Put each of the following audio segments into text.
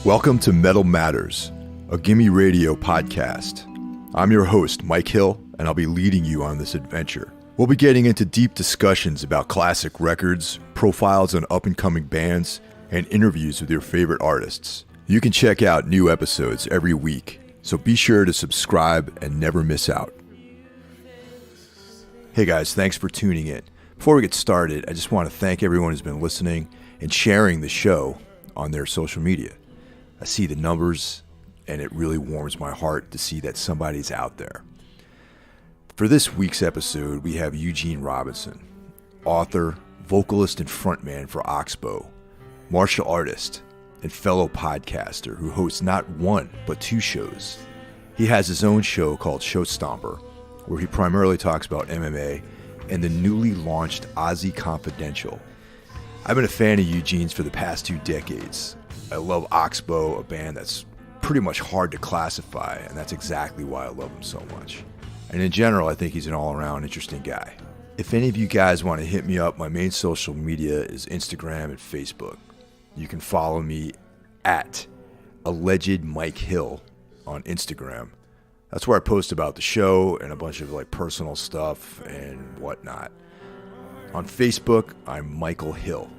Welcome to Metal Matters, a Gimme Radio podcast. I'm your host, Mike Hill, and I'll be leading you on this adventure. We'll be getting into deep discussions about classic records, profiles on up-and-coming bands, and interviews with your favorite artists. You can check out new episodes every week, so be sure to subscribe and never miss out. Hey guys, thanks for tuning in. Before we get started, I just want to thank everyone who's been listening and sharing the show on their social media. I see the numbers, and it really warms my heart to see that somebody's out there. For this week's episode, we have Eugene Robinson, author, vocalist, and frontman for Oxbow, martial artist, and fellow podcaster who hosts not one, but two shows. He has his own show called Show Stomper, where he primarily talks about MMA, and the newly launched Ozzy Confidential. I've been a fan of Eugene's for the past 2 decades. I love Oxbow, a band that's pretty much hard to classify, and that's exactly why I love him so much. And in general, I think he's an all-around interesting guy. If any of you guys want to hit me up, my main social media is Instagram and Facebook. You can follow me at Alleged Mike Hill on Instagram. That's where I post about the show and a bunch of personal stuff and whatnot. On Facebook, I'm Michael Hill.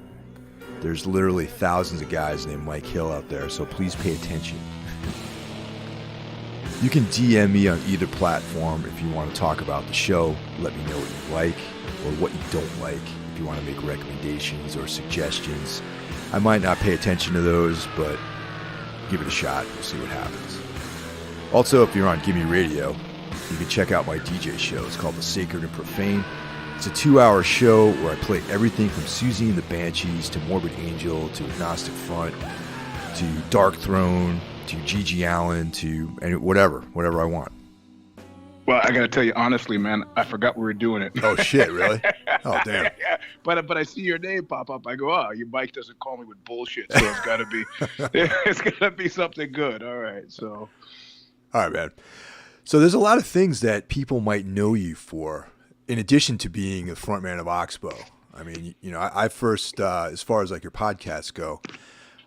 There's literally thousands of guys named Mike Hill out there, so please pay attention. You can DM me on either platform if you want to talk about the show. Let me know what you like or what you don't like. If you want to make recommendations or suggestions, I might not pay attention to those, but give it a shot. We'll see what happens. Also, if you're on Gimme Radio, you can check out my DJ show. It's called The Sacred and Profane. It's a 2-hour show where I play everything from Susie and the Banshees to Morbid Angel to Agnostic Front to Dark Throne to Gigi Allen to whatever I want. Well, I got to tell you honestly, man, I forgot we were doing it. Oh shit, really? Oh damn. Yeah. But I see your name pop up. I go, oh, your Mike doesn't call me with bullshit, so it's got to be something good. All right, so. All right, man. So there's a lot of things that people might know you for, in addition to being the frontman of Oxbow. I mean, I first, as far as your podcasts go,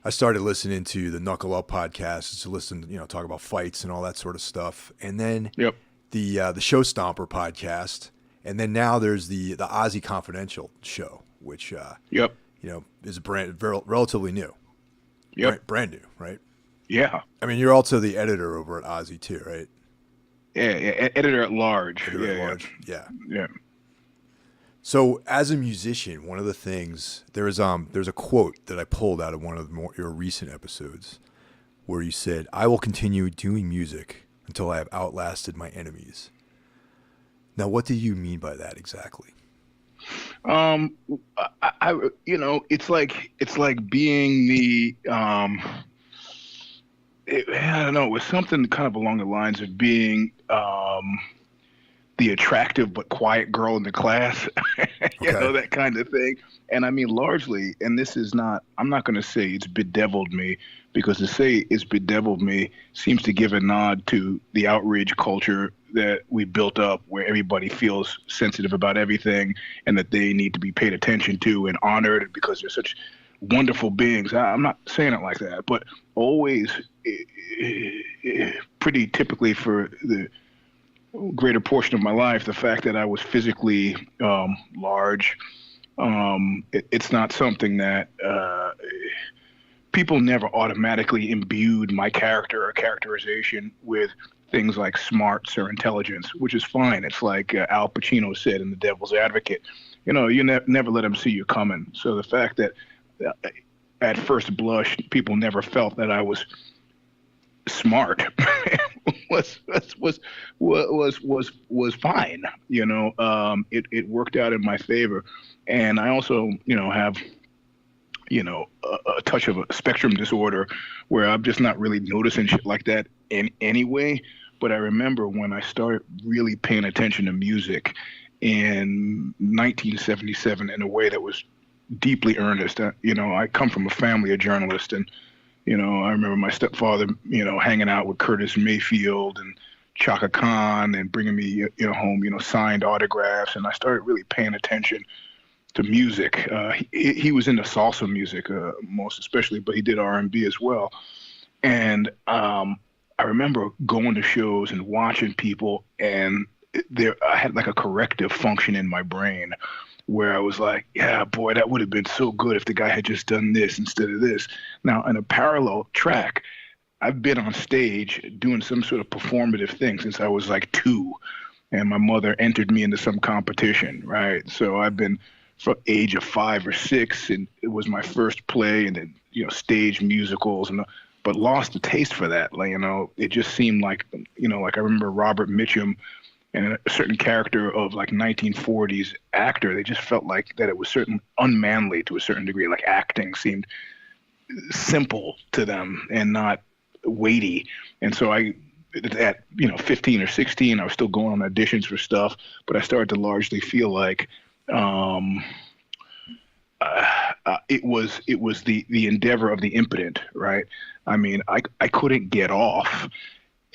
I started listening to the Knuckle Up podcast to listen, talk about fights and all that sort of stuff. And then the Show Stomper podcast. And then now there's the Ozzy Confidential show, which, is relatively new. Yep. Brand new, right? Yeah. I mean, you're also the editor over at Ozzy too, right? Yeah, editor at large. Yeah. Yeah. So, as a musician, one of the things there's a quote that I pulled out of one of your recent episodes, where you said, "I will continue doing music until I have outlasted my enemies." Now, what do you mean by that exactly? I it's like being the I don't know. It was something kind of along the lines of being the attractive but quiet girl in the class, that kind of thing. And I mean, largely, and this is not, I'm not going to say it's bedeviled me, because to say it's bedeviled me seems to give a nod to the outrage culture that we built up, where everybody feels sensitive about everything and that they need to be paid attention to and honored because they're such wonderful beings. I'm not saying it like that, but always pretty typically for the greater portion of my life, the fact that I was physically large, it's not something that people never automatically imbued my character or characterization with things like smarts or intelligence, which is fine. It's like Al Pacino said in The Devil's Advocate, you never let them see you coming. So the fact that at first blush, people never felt that I was smart was fine. It worked out in my favor. And I also, have, a touch of a spectrum disorder where I'm just not really noticing shit like that in any way. But I remember when I started really paying attention to music in 1977 in a way that was deeply earnest. I come from a family of journalists, and I remember my stepfather, hanging out with Curtis Mayfield and Chaka Khan and bringing me, home, signed autographs. And I started really paying attention to music. He was into salsa music, most especially, but he did R&B as well. And I remember going to shows and watching people, and I had like a corrective function in my brain where I was like, yeah, boy, that would have been so good if the guy had just done this instead of this. Now, in a parallel track, I've been on stage doing some sort of performative thing since I was like 2, and my mother entered me into some competition, right? So I've been from age of 5 or 6, and it was my first play, and then stage musicals, and but lost the taste for that. Like it just seemed like like I remember Robert Mitchum and a certain character of like 1940s actor. They just felt like that it was certain unmanly to a certain degree. Like acting seemed simple to them and not weighty. And so at 15 or 16, I was still going on auditions for stuff, but I started to largely feel like it was the endeavor of the impotent, right? I mean, I couldn't get off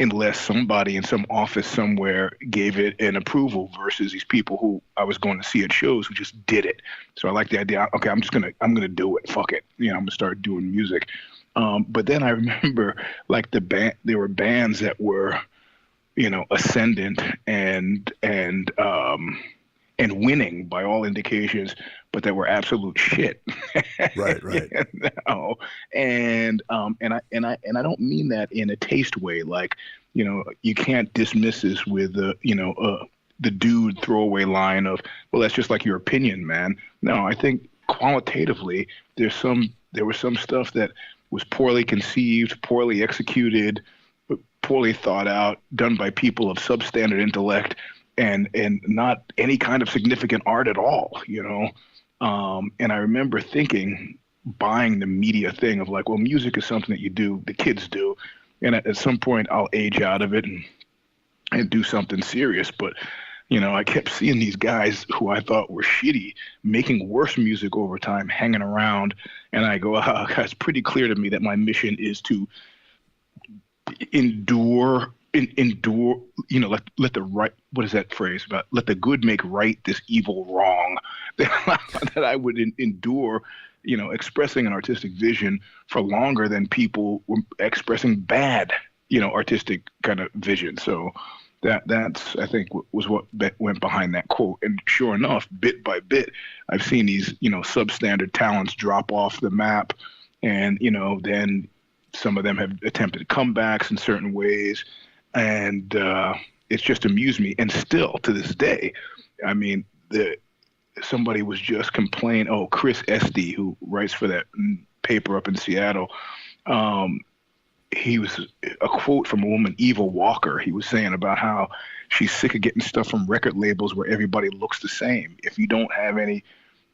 unless somebody in some office somewhere gave it an approval versus these people who I was going to see at shows who just did it. So I like the idea. Okay, I'm gonna do it. Fuck it. I'm gonna start doing music. But then I remember like there were bands that were, ascendant and winning by all indications, but that were absolute shit. Right. And I don't mean that in a taste way. Like, you can't dismiss this with the dude throwaway line of, well, that's just like your opinion, man. No, I think qualitatively there was some stuff that was poorly conceived, poorly executed, poorly thought out, done by people of substandard intellect, and not any kind of significant art at all, And I remember buying the media thing of like, well, music is something that you do, the kids do, and at some point I'll age out of it and do something serious. But I kept seeing these guys who I thought were shitty making worse music over time, hanging around, and I go, it's pretty clear to me that my mission is to endure, let the right, what is that phrase about, let the good make right this evil wrong, that I would endure, expressing an artistic vision for longer than people were expressing bad, artistic kind of vision. So that's, I think, was what went behind that quote. And sure enough, bit by bit, I've seen these, substandard talents drop off the map. And, then some of them have attempted comebacks in certain ways. And it's just amused me. And still to this day, I mean, somebody was just complaining. Oh, Chris Esty, who writes for that paper up in Seattle, he was a quote from a woman, Eva Walker. He was saying about how she's sick of getting stuff from record labels where everybody looks the same. If you don't have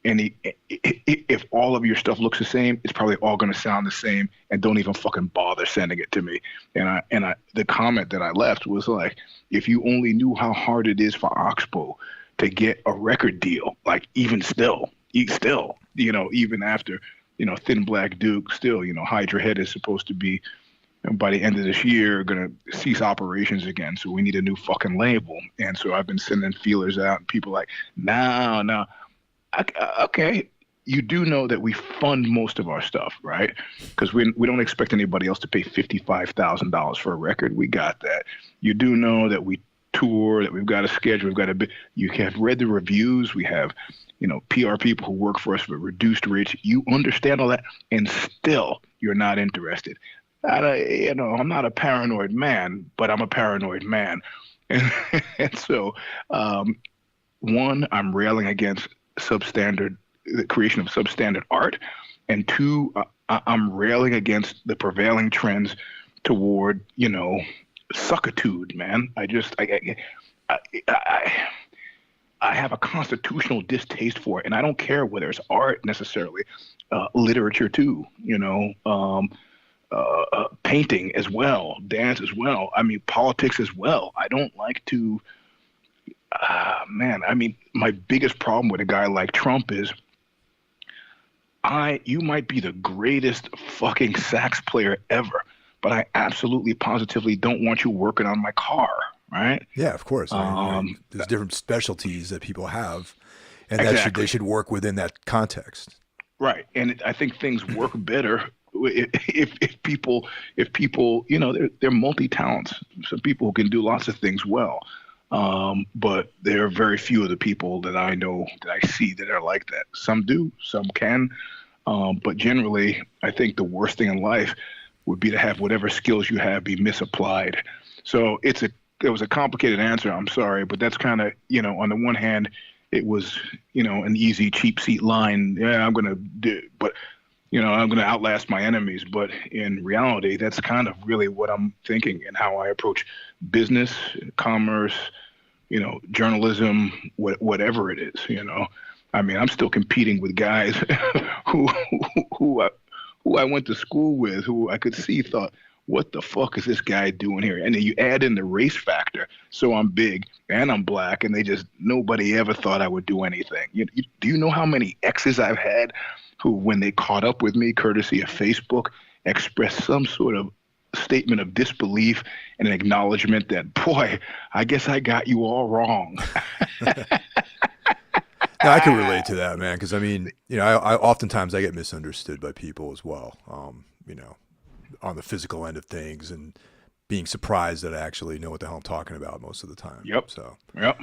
if all of your stuff looks the same, it's probably all going to sound the same, and don't even fucking bother sending it to me. And the comment that I left was like, if you only knew how hard it is for Oxbow to get a record deal, like even still, even after, Thin Black Duke, still, Hydra Head is supposed to be, by the end of this year, going to cease operations again. So we need a new fucking label. And so I've been sending feelers out, and people like, no. Okay, you do know that we fund most of our stuff, right? Because we don't expect anybody else to pay $55,000 for a record. We got that. You do know that we tour, that we've got a schedule, we've got a bit. You have read the reviews. We have, PR people who work for us for reduced rates. You understand all that, and still you're not interested. I'm not a paranoid man, but I'm a paranoid man, and so one, I'm railing against the creation of substandard art, and two, I'm railing against the prevailing trends toward, suckitude, man. I have a constitutional distaste for it, and I don't care whether it's art necessarily, literature too, painting as well, dance as well. I mean, politics as well. I don't like to. My biggest problem with a guy like Trump is you might be the greatest fucking sax player ever, but I absolutely positively don't want you working on my car, right? Yeah, of course. There's different specialties that people have, and exactly. they should work within that context. Right. And I think things work better if people, you know, they're multi talents. Some people can do lots of things well, but there are very few of the people that I know that I see that are like that. Some do, some can, but generally, I think the worst thing in life would be to have whatever skills you have be misapplied. So it was a complicated answer. I'm sorry, but that's kind of, you know, on the one hand, it was, you know, an easy, cheap seat line. Yeah, I'm going to do, but, you know, I'm going to outlast my enemies. But in reality, that's kind of really what I'm thinking and how I approach business, commerce, you know, journalism, whatever it is, you know. I mean, I'm still competing with guys who, who, I, who I went to school with, who I could see thought, what the fuck is this guy doing here? And then you add in the race factor. So I'm big and I'm black, and nobody ever thought I would do anything. Do you know how many exes I've had who, when they caught up with me, courtesy of Facebook, expressed some sort of statement of disbelief and an acknowledgement that, boy, I guess I got you all wrong. No, I can relate to that, man, because I mean, you know, I oftentimes I get misunderstood by people as well. You know, on the physical end of things, and being surprised that I actually know what the hell I'm talking about most of the time. Yep. So. Yep.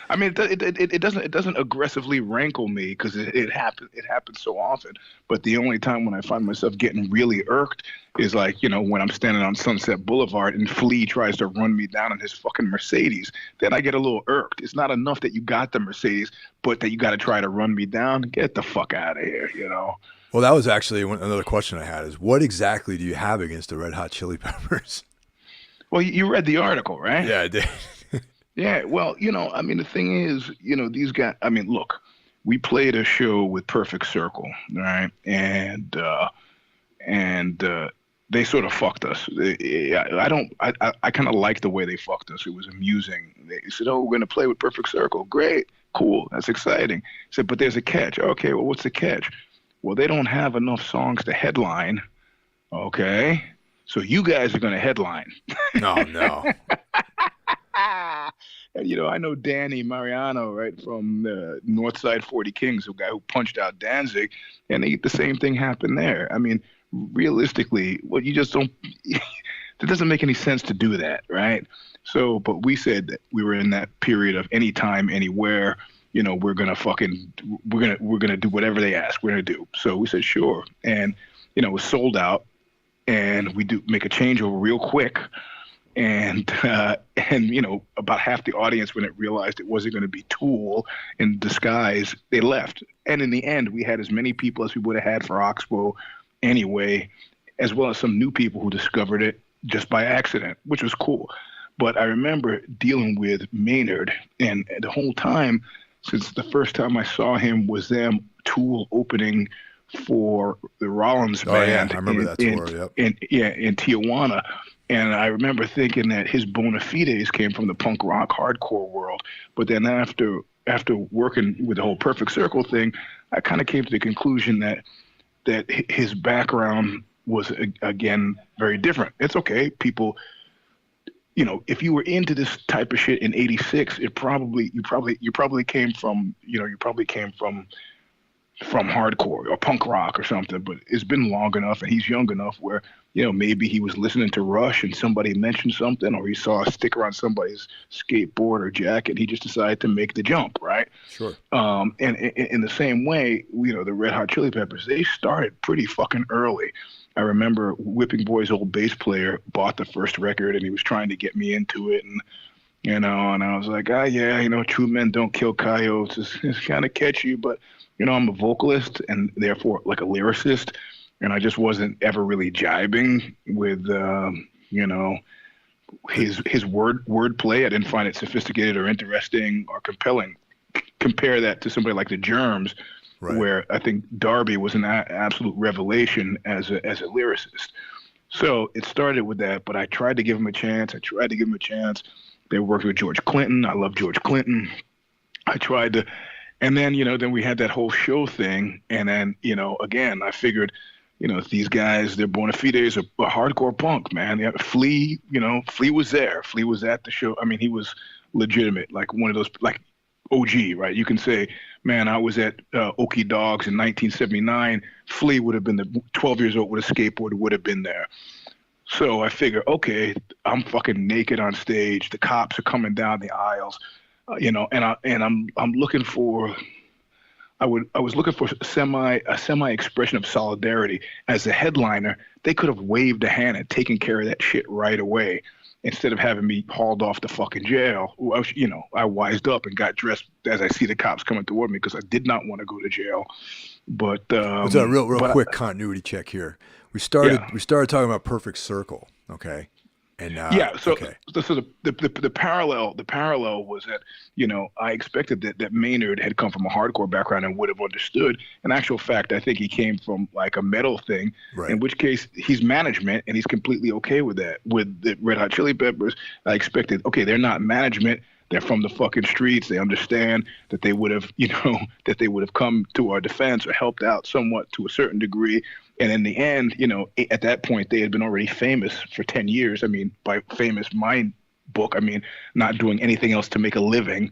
I mean, it doesn't aggressively rankle me because it happens so often. But the only time when I find myself getting really irked is like, you know, when I'm standing on Sunset Boulevard and Flea tries to run me down in his fucking Mercedes. Then I get a little irked. It's not enough that you got the Mercedes, but that you got to try to run me down. Get the fuck out of here, you know. Well, that was actually another question I had is, what exactly do you have against the Red Hot Chili Peppers? Well, you read the article, right? Yeah, I did. Yeah, well, you know, I mean, the thing is, you know, these guys, I mean, look, we played a show with Perfect Circle, right? And they sort of fucked us. I kind of like the way they fucked us. It was amusing. They said, oh, we're going to play with Perfect Circle. Great, cool, that's exciting. I said, but there's a catch. Okay, well, what's the catch? Well, they don't have enough songs to headline. Okay, so you guys are going to headline. No. And, you know, I know Danny Mariano, right, from the Northside 40 Kings, the guy who punched out Danzig, and the same thing happened there. I mean, realistically, well, you just don't, it doesn't make any sense to do that, right? So, but we said that we were in that period of anytime, anywhere, you know, we're going to do whatever they ask, we're going to do. So we said, sure. And, you know, it was sold out, and we do make a changeover real quick. And you know, about half the audience, when it realized it wasn't going to be Tool in disguise, they left. And in the end, we had as many people as we would have had for Oxbow anyway, as well as some new people who discovered it just by accident, which was cool. But I remember dealing with Maynard, and the whole time, since the first time I saw him was them, Tool opening for the Rollins band. Yeah, I remember that tour. Yep. In Tijuana. And I remember thinking that his bona fides came from the punk rock hardcore world. But then after working with the whole Perfect Circle thing, I kind of came to the conclusion that his background was, again, very different. It's okay. People, you know, if you were into this type of shit in '86, you probably came from hardcore or punk rock or something, but it's been long enough and he's young enough where, you know, maybe he was listening to Rush and somebody mentioned something, or he saw a sticker on somebody's skateboard or jacket. He just decided to make the jump, right? Sure. And in the same way, you know, the Red Hot Chili Peppers, they started pretty fucking early. I remember Whipping Boy's old bass player bought the first record and he was trying to get me into it. And, you know, and I was like, yeah, you know, True Men Don't Kill Coyotes. It's kind of catchy, but, you know, I'm a vocalist and therefore like a lyricist. And I just wasn't ever really jibing with, you know, his word play. I didn't find it sophisticated or interesting or compelling. Compare that to somebody like the Germs, right, where I think Darby was an absolute revelation as a lyricist. So it started with that, but I tried to give him a chance. They worked with George Clinton. I love George Clinton. I tried to, and then, you know, then we had that whole show thing. And then, you know, again, I figured, you know, these guys, their bona fides are hardcore punk, man. Yeah, Flea, you know, Flea was there. Flea was at the show. I mean, he was legitimate, like one of those, like OG, right? You can say man, I was at Okie Dogs in 1979. Flea would have been 12 years old with a skateboard, would have been there. So I figure, okay, I'm fucking naked on stage. The cops are coming down the aisles, I'm looking for. I was looking for a semi expression of solidarity. As a headliner, they could have waved a hand and taken care of that shit right away, instead of having me hauled off to fucking jail. I wised up and got dressed as I see the cops coming toward me because I did not want to go to jail. But it's a real quick continuity check here. We started talking about Perfect Circle, okay? And the parallel was that I expected that Maynard had come from a hardcore background and would have understood. In actual fact, I think he came from like a metal thing, right. In which case he's management and he's completely okay with that. With the Red Hot Chili Peppers, I expected, okay, they're not management. They're from the fucking streets. They understand that they would have, come to our defense or helped out somewhat to a certain degree. And in the end, at that point, they had been already famous for 10 years. I mean, by famous, my book, I mean, not doing anything else to make a living.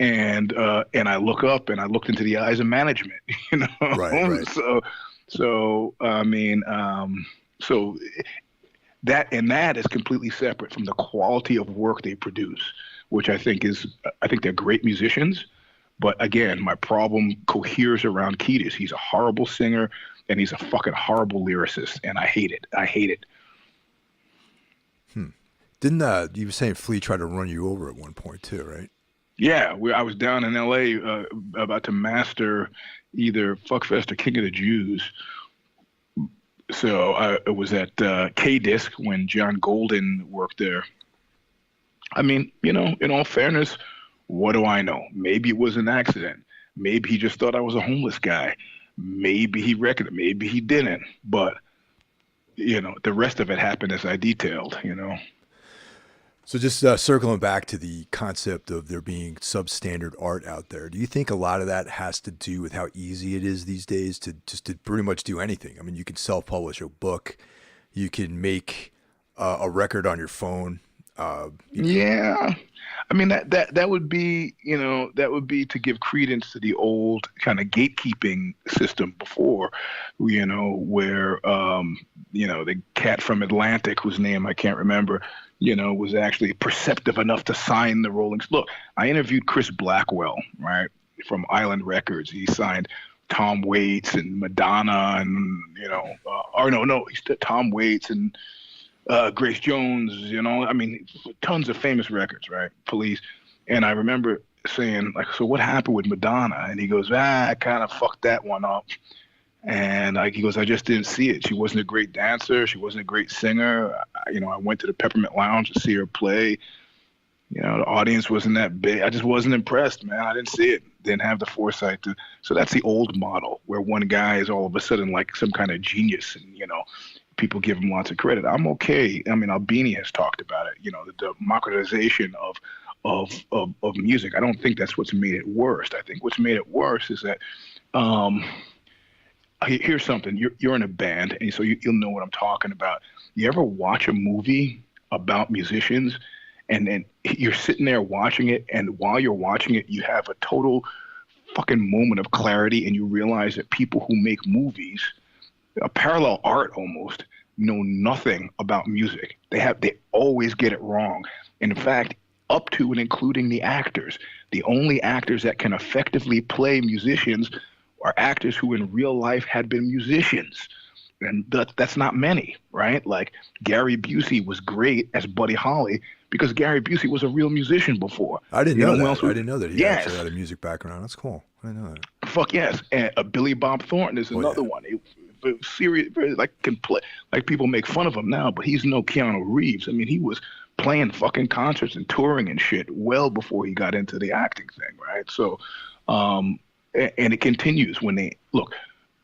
And I look up and I looked into the eyes of management, Right. So that is completely separate from the quality of work they produce, which I think they're great musicians. But again, my problem coheres around Kiedis. He's a horrible singer and he's a fucking horrible lyricist, and I hate it. Didn't you were saying Flea tried to run you over at one point too, right? Yeah, I was down in L.A. About to master either Fuckfest or King of the Jews. So I was at K-Disc when John Golden worked there. I mean, in all fairness, what do I know? Maybe it was an accident. Maybe he just thought I was a homeless guy. Maybe he reckoned it. Maybe he didn't. But, the rest of it happened as I detailed, So just circling back to the concept of there being substandard art out there, do you think a lot of that has to do with how easy it is these days to pretty much do anything? I mean, you can self-publish a book. You can make a record on your phone. Yeah. I mean, that would be, to give credence to the old kind of gatekeeping system before, where, the cat from Atlantic, whose name I can't remember, was actually perceptive enough to sign the Rollins. Look, I interviewed Chris Blackwell, right, from Island Records. He signed Tom Waits and Madonna and, Tom Waits and Grace Jones, I mean, tons of famous records, right? Police. And I remember saying, like, so what happened with Madonna? And he goes, I kind of fucked that one up. And he goes, I just didn't see it. She wasn't a great dancer. She wasn't a great singer. I went to the Peppermint Lounge to see her play. The audience wasn't that big. I just wasn't impressed, man. I didn't see it. Didn't have the foresight to. So that's the old model where one guy is all of a sudden like some kind of genius and, people give him lots of credit. I'm okay. I mean, Albini has talked about it, the democratization of music. I don't think that's what's made it worse. I think what's made it worse is that, here's something. You're in a band, and so you'll know what I'm talking about. You ever watch a movie about musicians, and then you're sitting there watching it, and while you're watching it, you have a total fucking moment of clarity, and you realize that people who make movies, a parallel art almost, know nothing about music. They always get it wrong. And in fact, up to and including the actors. The only actors that can effectively play musicians are actors who in real life had been musicians. And that's not many, right? Like Gary Busey was great as Buddy Holly because Gary Busey was a real musician before. I didn't know that. I didn't know that he actually had a music background. That's cool. I didn't know that. Fuck yes. And Billy Bob Thornton is another one. Serious, can play. Like people make fun of him now, but he's no Keanu Reeves. I mean, he was playing fucking concerts and touring and shit well before he got into the acting thing, right? So, and it continues when they look.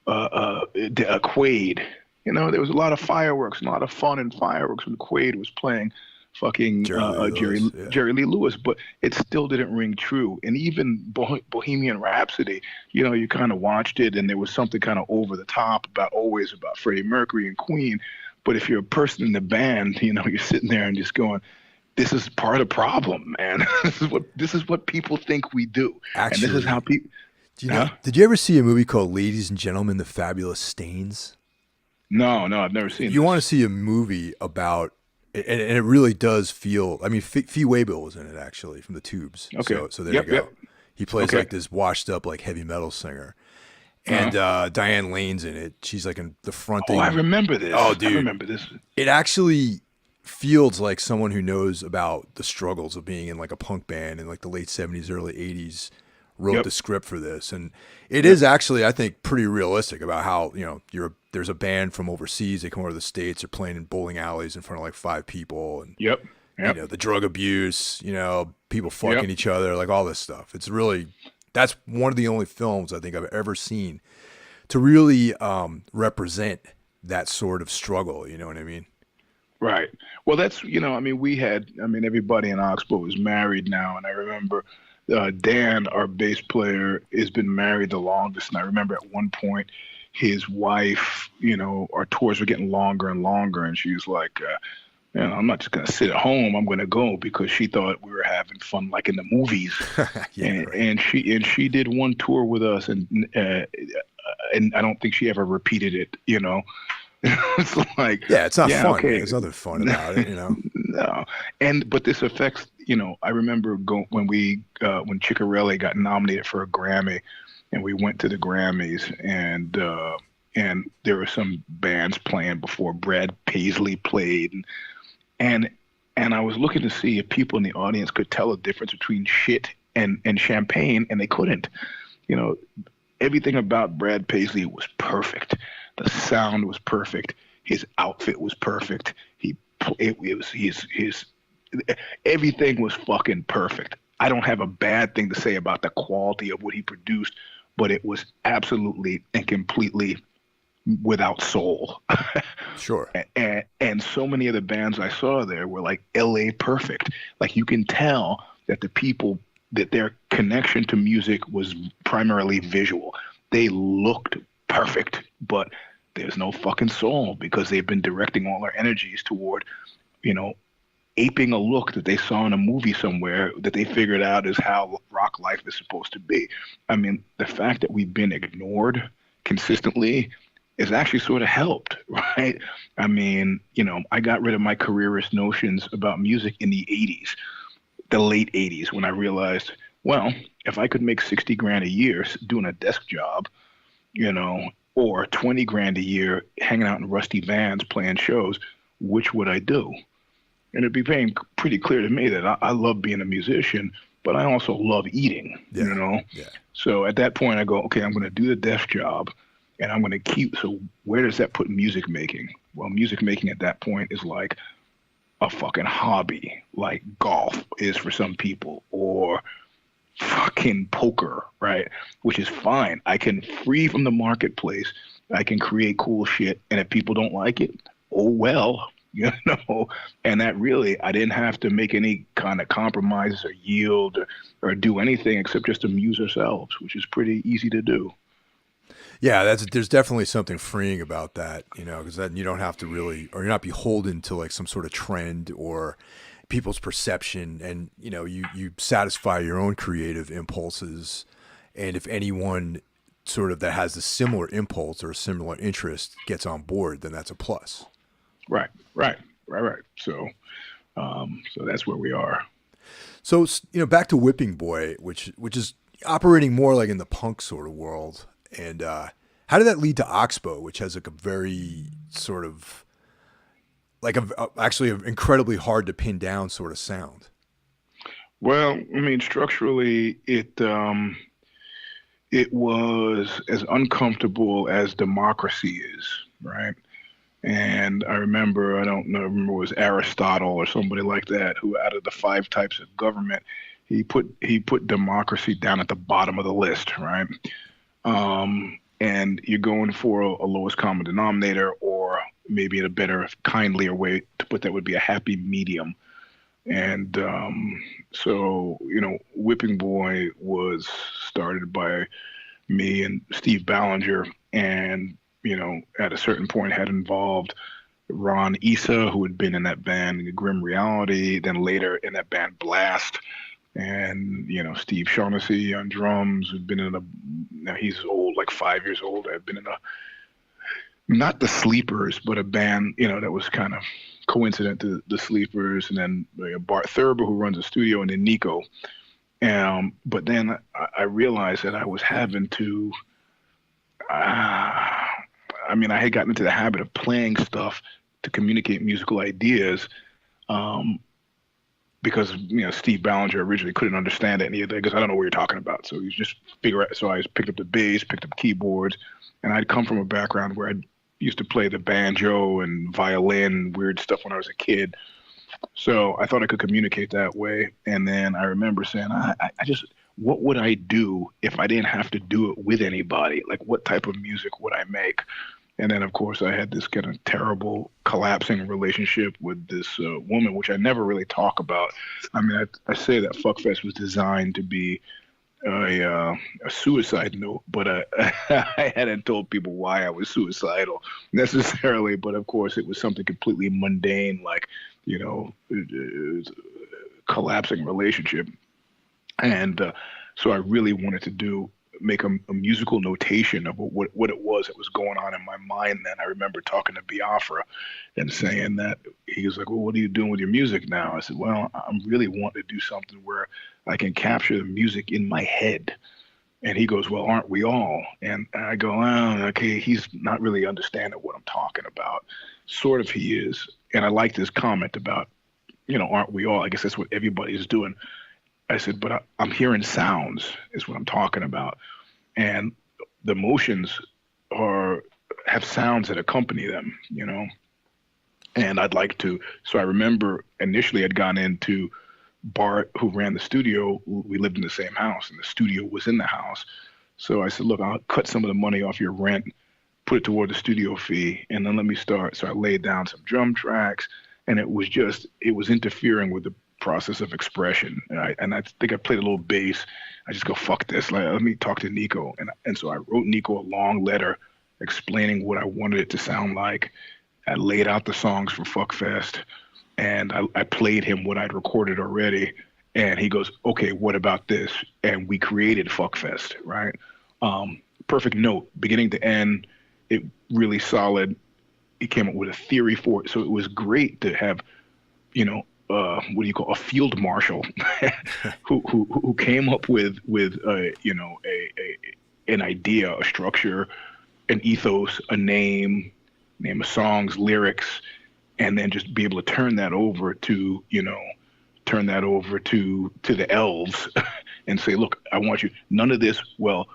Quaid, there was a lot of fireworks, and a lot of fun and fireworks when Quaid was playing fucking Jerry Lee Lewis, but it still didn't ring true. And even Bohemian Rhapsody, you kind of watched it, and there was something kind of over the top always about Freddie Mercury and Queen. But if you're a person in the band, you're sitting there and just going, this is part of the problem, man. This is what people think we do. Actually, and this is how people. Do you know? Did you ever see a movie called Ladies and Gentlemen, the Fabulous Stains? No, I've never seen. If you want to see a movie about, and it really does feel. I mean, Fee Waybill was in it actually from the Tubes. Okay. So there you go. Yep. He plays like this washed up like heavy metal singer, and Diane Lane's in it. She's like in the fronting. Oh, I remember this. Oh, dude, I remember this. It actually feels like someone who knows about the struggles of being in like a punk band in like the late 70s, early 80s. Wrote the script for this, and it is actually, I think, pretty realistic about how, you know, there's a band from overseas, they come over to the States, they're playing in bowling alleys in front of like 5 people, and you know, the drug abuse, you know, people fucking each other, like all this stuff. It's really, that's one of the only films I think I've ever seen to really represent that sort of struggle. You know what I mean? Right. Well, that's, you know, I mean, everybody in Oxbow is married now, and I remember Dan, our bass player, has been married the longest. And I remember at one point his wife, you know, our tours were getting longer and longer. And she was like, you know, I'm not just going to sit at home. I'm going to go, because she thought we were having fun like in the movies. And she did one tour with us, and I don't think she ever repeated it, you know. It's like, it's not fun. Okay. There's nothing fun about it, you know. No, but this affects, you know. I remember when Ciccarelli got nominated for a Grammy, and we went to the Grammys, and there were some bands playing before Brad Paisley played, and I was looking to see if people in the audience could tell the difference between shit and champagne, and they couldn't. You know, everything about Brad Paisley was perfect. The sound was perfect. His outfit was perfect. His everything was fucking perfect. I don't have a bad thing to say about the quality of what he produced, but it was absolutely and completely without soul. Sure. And so many of the bands I saw there were like LA perfect. Like, you can tell that the people, that their connection to music was primarily visual. They looked perfect, but there's no fucking soul, because they've been directing all their energies toward, you know, aping a look that they saw in a movie somewhere that they figured out is how rock life is supposed to be. I mean, the fact that we've been ignored consistently has actually sort of helped, right? I mean, you know, I got rid of my careerist notions about music in the 80s, the late 80s, when I realized, well, if I could make 60 grand a year doing a desk job, you know, or 20 grand a year hanging out in rusty vans playing shows, which would I do? And it'd be pretty clear to me that I love being a musician, but I also love eating, you know? Yeah. So at that point I go, okay, I'm going to do the desk job, and I'm going to so where does that put music making? Well, music making at that point is like a fucking hobby, like golf is for some people, or fucking poker, right? Which is fine. I can free from the marketplace. I can create cool shit, and if people don't like it, oh well, you know. And that really, I didn't have to make any kind of compromises or yield or do anything except just amuse ourselves, which is pretty easy to do. Yeah, there's definitely something freeing about that, you know, because then you don't have to really, or you're not beholden to like some sort of trend or people's perception, and you know, you satisfy your own creative impulses, and if anyone sort of that has a similar impulse or a similar interest gets on board, then that's a plus. Right. So that's where we are. So, you know, back to Whipping Boy, which is operating more like in the punk sort of world, and how did that lead to Oxbow, which has like a very sort of like actually an incredibly hard to pin down sort of sound? Well, I mean, structurally, it was as uncomfortable as democracy is, right? And I remember, I remember it was Aristotle or somebody like that, who out of the 5 types of government, he put democracy down at the bottom of the list, right? And you're going for a lowest common denominator, or maybe in a better, kindlier way to put that would be a happy medium. And so, you know, Whipping Boy was started by me and Steve Ballinger, and, you know, at a certain point had involved Ron Issa, who had been in that band Grim Reality, then later in that band Blast, and Steve Shaughnessy on drums. Had been in a now he's old, like 5 years old. I've been in a not the Sleepers, but a band that was kind of coincident to the Sleepers, and then Bart Thurber, who runs a studio, and then Nico. But then I realized that I was having to. I had gotten into the habit of playing stuff to communicate musical ideas, because Steve Ballinger originally couldn't understand any of that because I don't know what you're talking about. So he's just figure out. So I picked up the bass, picked up keyboards, and I'd come from a background where I used to play the banjo and violin, weird stuff when I was a kid. So I thought I could communicate that way. And then I remember saying, I just, what would I do if I didn't have to do it with anybody? Like, what type of music would I make? And then, of course, I had this kind of terrible collapsing relationship with this woman, which I never really talk about. I say that Fuckfest was designed to be a suicide note, but I hadn't told people why I was suicidal necessarily. But of course, it was something completely mundane, like collapsing relationship, and so I really wanted to make a musical notation of what it was that was going on in my mind. Then I remember talking to Biafra and saying that he was like, "Well, what are you doing with your music now?" I said, "Well, I'm really wanting to do something where I can capture the music in my head." And he goes, "Well, aren't we all?" And I go, "Oh, okay, he's not really understanding what I'm talking about." Sort of he is. And I like this comment about, aren't we all? I guess that's what everybody's doing. I said, but I'm hearing sounds is what I'm talking about. And the emotions have sounds that accompany them, And I'd like to, so I remember initially I'd gone into Bart, who ran the studio. We lived in the same house and the studio was in the house. So I said, look, I'll cut some of the money off your rent, put it toward the studio fee, and then let me start. So I laid down some drum tracks, and it was interfering with the process of expression. And I think I played a little bass. I just go, fuck this. Let me talk to Nico. And so I wrote Nico a long letter explaining what I wanted it to sound like. I laid out the songs for Fuckfest, and I played him what I'd recorded already. And he goes, okay, what about this? And we created Fuckfest, right? Perfect note, beginning to end, it really solid. He came up with a theory for it. So it was great to have, what do you call a field marshal who came up with an idea, a structure, an ethos, a name of songs, lyrics, and then just be able to turn that over to the elves and say, look, I want you, none of this. Well,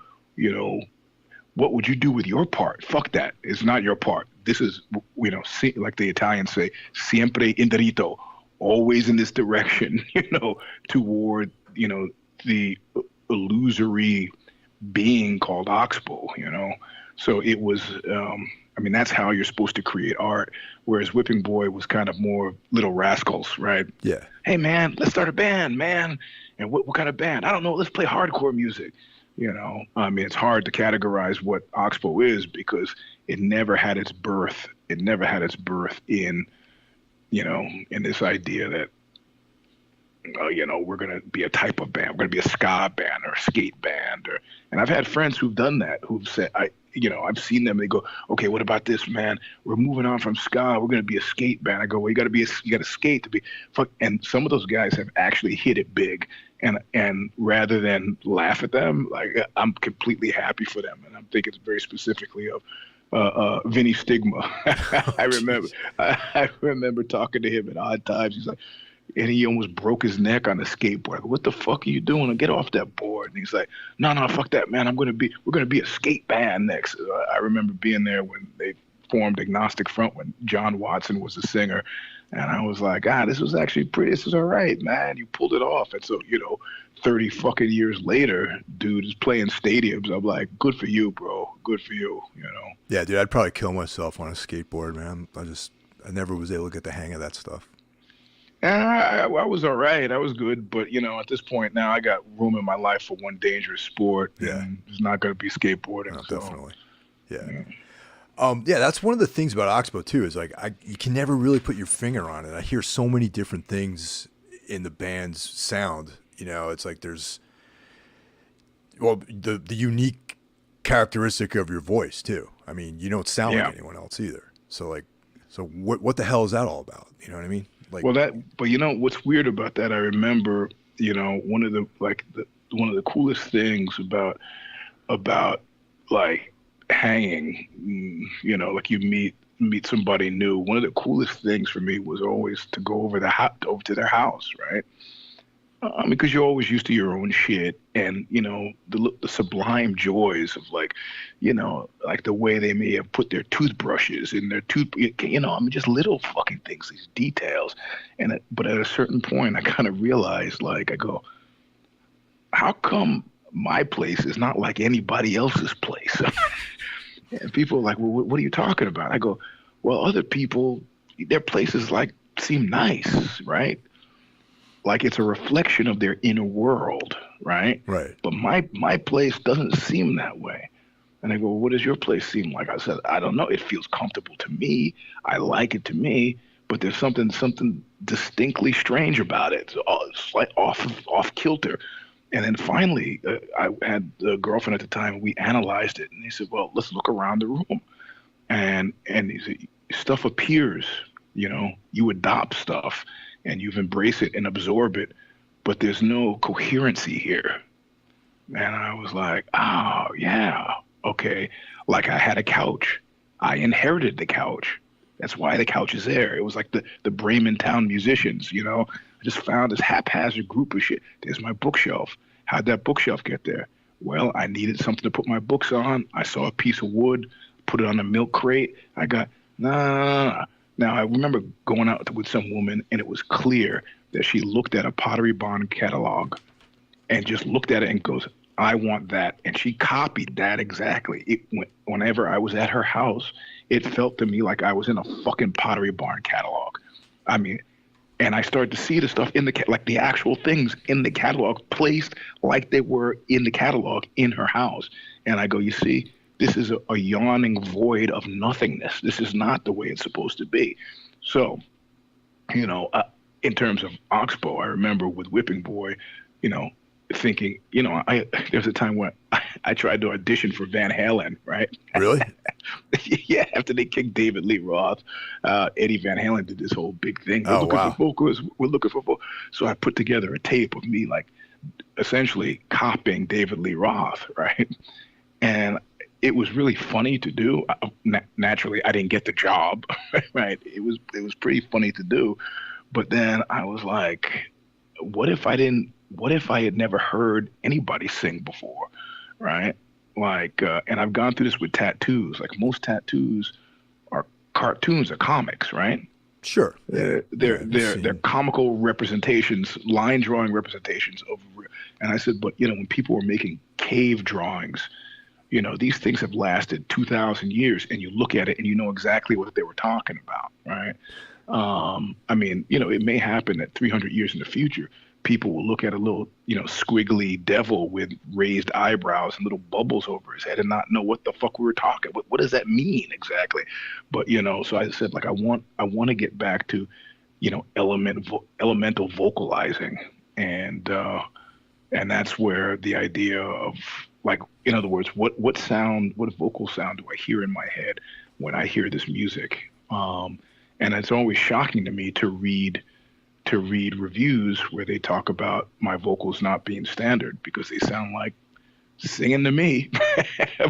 what would you do with your part? Fuck that. It's not your part. This is, like the Italians say, siempre indirizzo, always in this direction, toward, the illusory being called Oxbow, So it was, that's how you're supposed to create art. Whereas Whipping Boy was kind of more Little Rascals, right? Yeah. Hey, man, let's start a band, man. And what kind of band? I don't know. Let's play hardcore music. It's hard to categorize what Oxbow is because it never had its birth. It never had its birth in this idea that, we're going to be a type of band. We're going to be a ska band or a skate band. And I've had friends who've done that, who've said, I've seen them. They go, okay, what about this, man? We're moving on from ska. We're going to be a skate band. I go, well, you got to skate to be fuck. And some of those guys have actually hit it big. And rather than laugh at them, like I'm completely happy for them. And I'm thinking very specifically of Vinny Stigma. I remember talking to him at odd times. He's like, and he almost broke his neck on a skateboard. What the fuck are you doing? Get off that board. And he's like, no, fuck that, man. We're going to be a skate band next. I remember being there when they formed Agnostic Front when John Watson was the singer. And I was like, this was actually this is all right, man. You pulled it off. And so, 30 fucking years later, dude is playing stadiums. I'm like, good for you, bro. Good for you, Yeah, dude, I'd probably kill myself on a skateboard, man. I never was able to get the hang of that stuff. I was all right. I was good. But, at this point now, I got room in my life for one dangerous sport. Yeah. And it's not going to be skateboarding. No, so. Definitely. Yeah. That's one of the things about Oxbow too, is like you can never really put your finger on it. I hear so many different things in the band's sound, You know, it's like there's, well, the unique characteristic of your voice too. I mean, you don't sound like anyone else either. So like, so what the hell is that all about? You know what I mean? Like, Well, but you know what's weird about that? I remember, you know, one of the coolest things about like hanging, you know, like you meet somebody new. One of the coolest things for me was always to go over to their house, right? Because you're always used to your own shit, and you know the sublime joys of like, you know, like the way they may have put their toothbrushes in their you know, I mean, just little fucking things, these details. But at a certain point, I kind of realized, like, I go, how come my place is not like anybody else's place? And people are like, well, what are you talking about? I go, well, other people, their places like seem nice, right? Like it's a reflection of their inner world, right? right. But my place doesn't seem that way. And I go, well, what does your place seem like? I said, I don't know. It feels comfortable to me. I like it to me, but there's something distinctly strange about it. It's like off kilter. And then finally, I had a girlfriend at the time, and we analyzed it. And he said, well, let's look around the room. And he said, stuff appears, you know, you adopt stuff and you've embraced it and absorb it, but there's no coherency here. And I was like, oh, yeah, okay. Like I had a couch. I inherited the couch. That's why the couch is there. It was like the Bremen Town musicians, you know. I just found this haphazard group of shit. There's my bookshelf. How'd that bookshelf get there? Well, I needed something to put my books on. I saw a piece of wood, put it on a milk crate. I got, nah. Now, I remember going out with some woman, and it was clear that she looked at a Pottery Barn catalog and just looked at it and goes, I want that. And she copied that exactly. Whenever I was at her house, it felt to me like I was in a fucking Pottery Barn catalog. I mean, and I started to see the stuff in like the actual things in the catalog placed like they were in the catalog in her house. And I go, you see, this is a yawning void of nothingness. This is not the way it's supposed to be. So, you know, in terms of Oxbow, I remember with Whipping Boy, you know, thinking, you know, there's a time when I tried to audition for Van Halen, right? Really? Yeah, after they kicked David Lee Roth, Eddie Van Halen did this whole big thing. We're looking for vocals. We're looking for vocals. So I put together a tape of me, like, essentially copying David Lee Roth, right? And it was really funny to do. Naturally, I didn't get the job, right? It was pretty funny to do. But then I was like, what if I had never heard anybody sing before, right? Like, and I've gone through this with tattoos. Like most tattoos are cartoons or comics, right? Sure. They're comical representations, line drawing representations of. And I said, but you know, when people were making cave drawings, you know, these things have lasted 2,000 years, and you look at it and you know exactly what they were talking about, right? I mean, you know, it may happen that 300 years in the future, people will look at a little, you know, squiggly devil with raised eyebrows and little bubbles over his head and not know what the fuck we were talking. What does that mean exactly? But, you know, so I said, like, I want to get back to, you know, elemental vocalizing. And that's where the idea of, like, in other words, what vocal sound do I hear in my head when I hear this music? And it's always shocking to me to read reviews where they talk about my vocals not being standard because they sound like singing to me,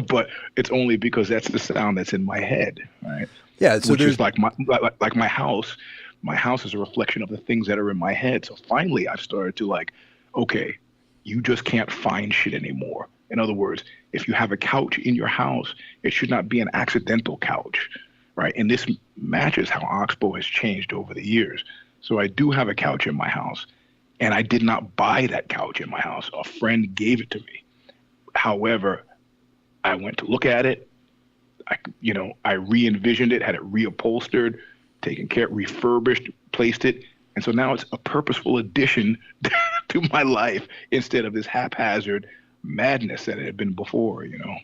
but it's only because that's the sound that's in my head, right? Yeah, so which is like my house. My house is a reflection of the things that are in my head. So finally, I've started to like, okay, you just can't find shit anymore. In other words, if you have a couch in your house, it should not be an accidental couch, right? And this matches how Oxbow has changed over the years. So I do have a couch in my house, and I did not buy that couch in my house. A friend gave it to me. However, I went to look at it. I re-envisioned it, had it reupholstered, taken care, refurbished, placed it. And so now it's a purposeful addition to my life instead of this haphazard madness that it had been before, you know?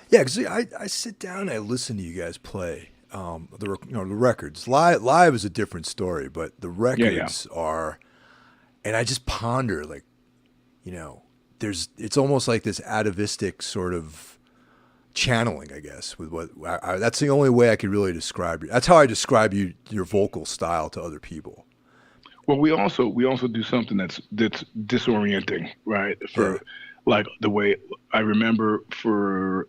Yeah, because I sit down and I listen to you guys play. The records live is a different story, but the records are, and I just ponder like it's almost like this atavistic sort of channeling, I guess, with what that's the only way I could really describe you. That's how I describe your vocal style to other people. Well, we also do something that's disorienting, right? For like the way I remember for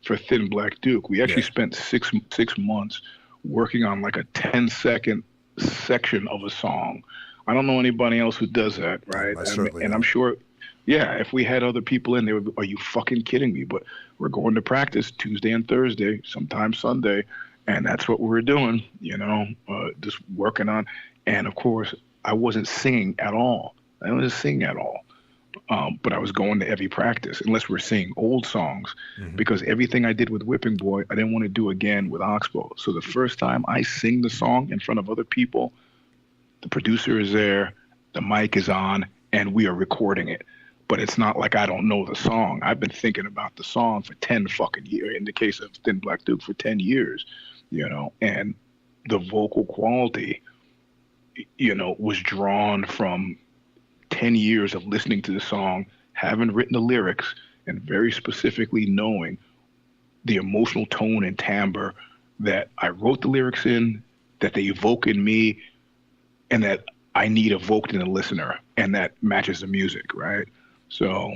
Thin Black Duke, we actually spent 6 months working on like a 10-second section of a song. I don't know anybody else who does that, right? I'm sure, if we had other people in, they would be, are you fucking kidding me? But we're going to practice Tuesday and Thursday, sometimes Sunday, and that's what we're doing, just working on. And of course, I wasn't singing at all. But I was going to every practice, unless we're singing old songs, because everything I did with Whipping Boy, I didn't want to do again with Oxbow. So the first time I sing the song in front of other people, the producer is there, the mic is on, and we are recording it. But it's not like I don't know the song. I've been thinking about the song for 10 fucking years. In the case of Thin Black Duke, for 10 years, and the vocal quality, was drawn from 10 years of listening to the song, having written the lyrics, and very specifically knowing the emotional tone and timbre that I wrote the lyrics in, that they evoke in me, and that I need evoked in a listener, and that matches the music, right? So,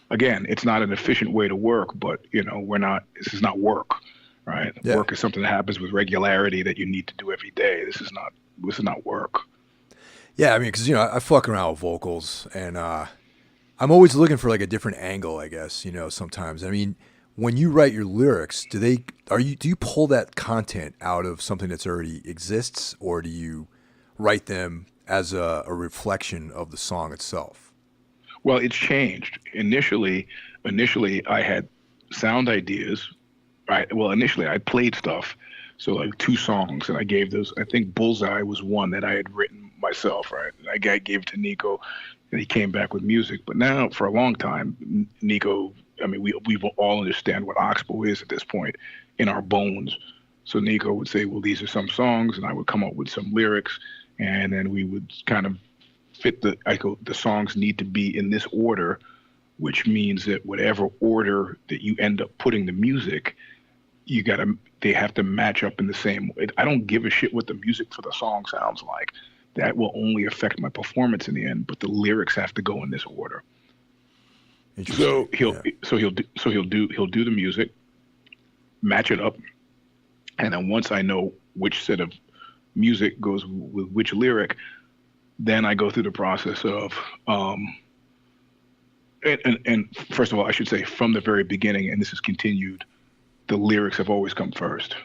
again, it's not an efficient way to work, but, this is not work, right? Yeah. Work is something that happens with regularity that you need to do every day. This is not work. Yeah, I mean, because, I fuck around with vocals, and I'm always looking for like a different angle, I guess, sometimes. I mean, when you write your lyrics, do you pull that content out of something that's already exists, or do you write them as a reflection of the song itself? Well, it's changed. Initially I had sound ideas, right? Well, initially I played stuff. So like 2 songs, and I gave those. I think Bullseye was one that I had written myself, right? And I gave it to Nico, and he came back with music. But now, for a long time, Nico, I mean, we all understand what Oxbow is at this point in our bones. So Nico would say, well, these are some songs, and I would come up with some lyrics, and then we would kind of fit the songs need to be in this order, which means that whatever order that you end up putting the music, they have to match up in the same way. I don't give a shit what the music for the song sounds like. That will only affect my performance in the end, but the lyrics have to go in this order. So he'll do the music, match it up, and then once I know which set of music goes with which lyric, then I go through the process of and first of all, I should say from the very beginning, and this has continued, the lyrics have always come first.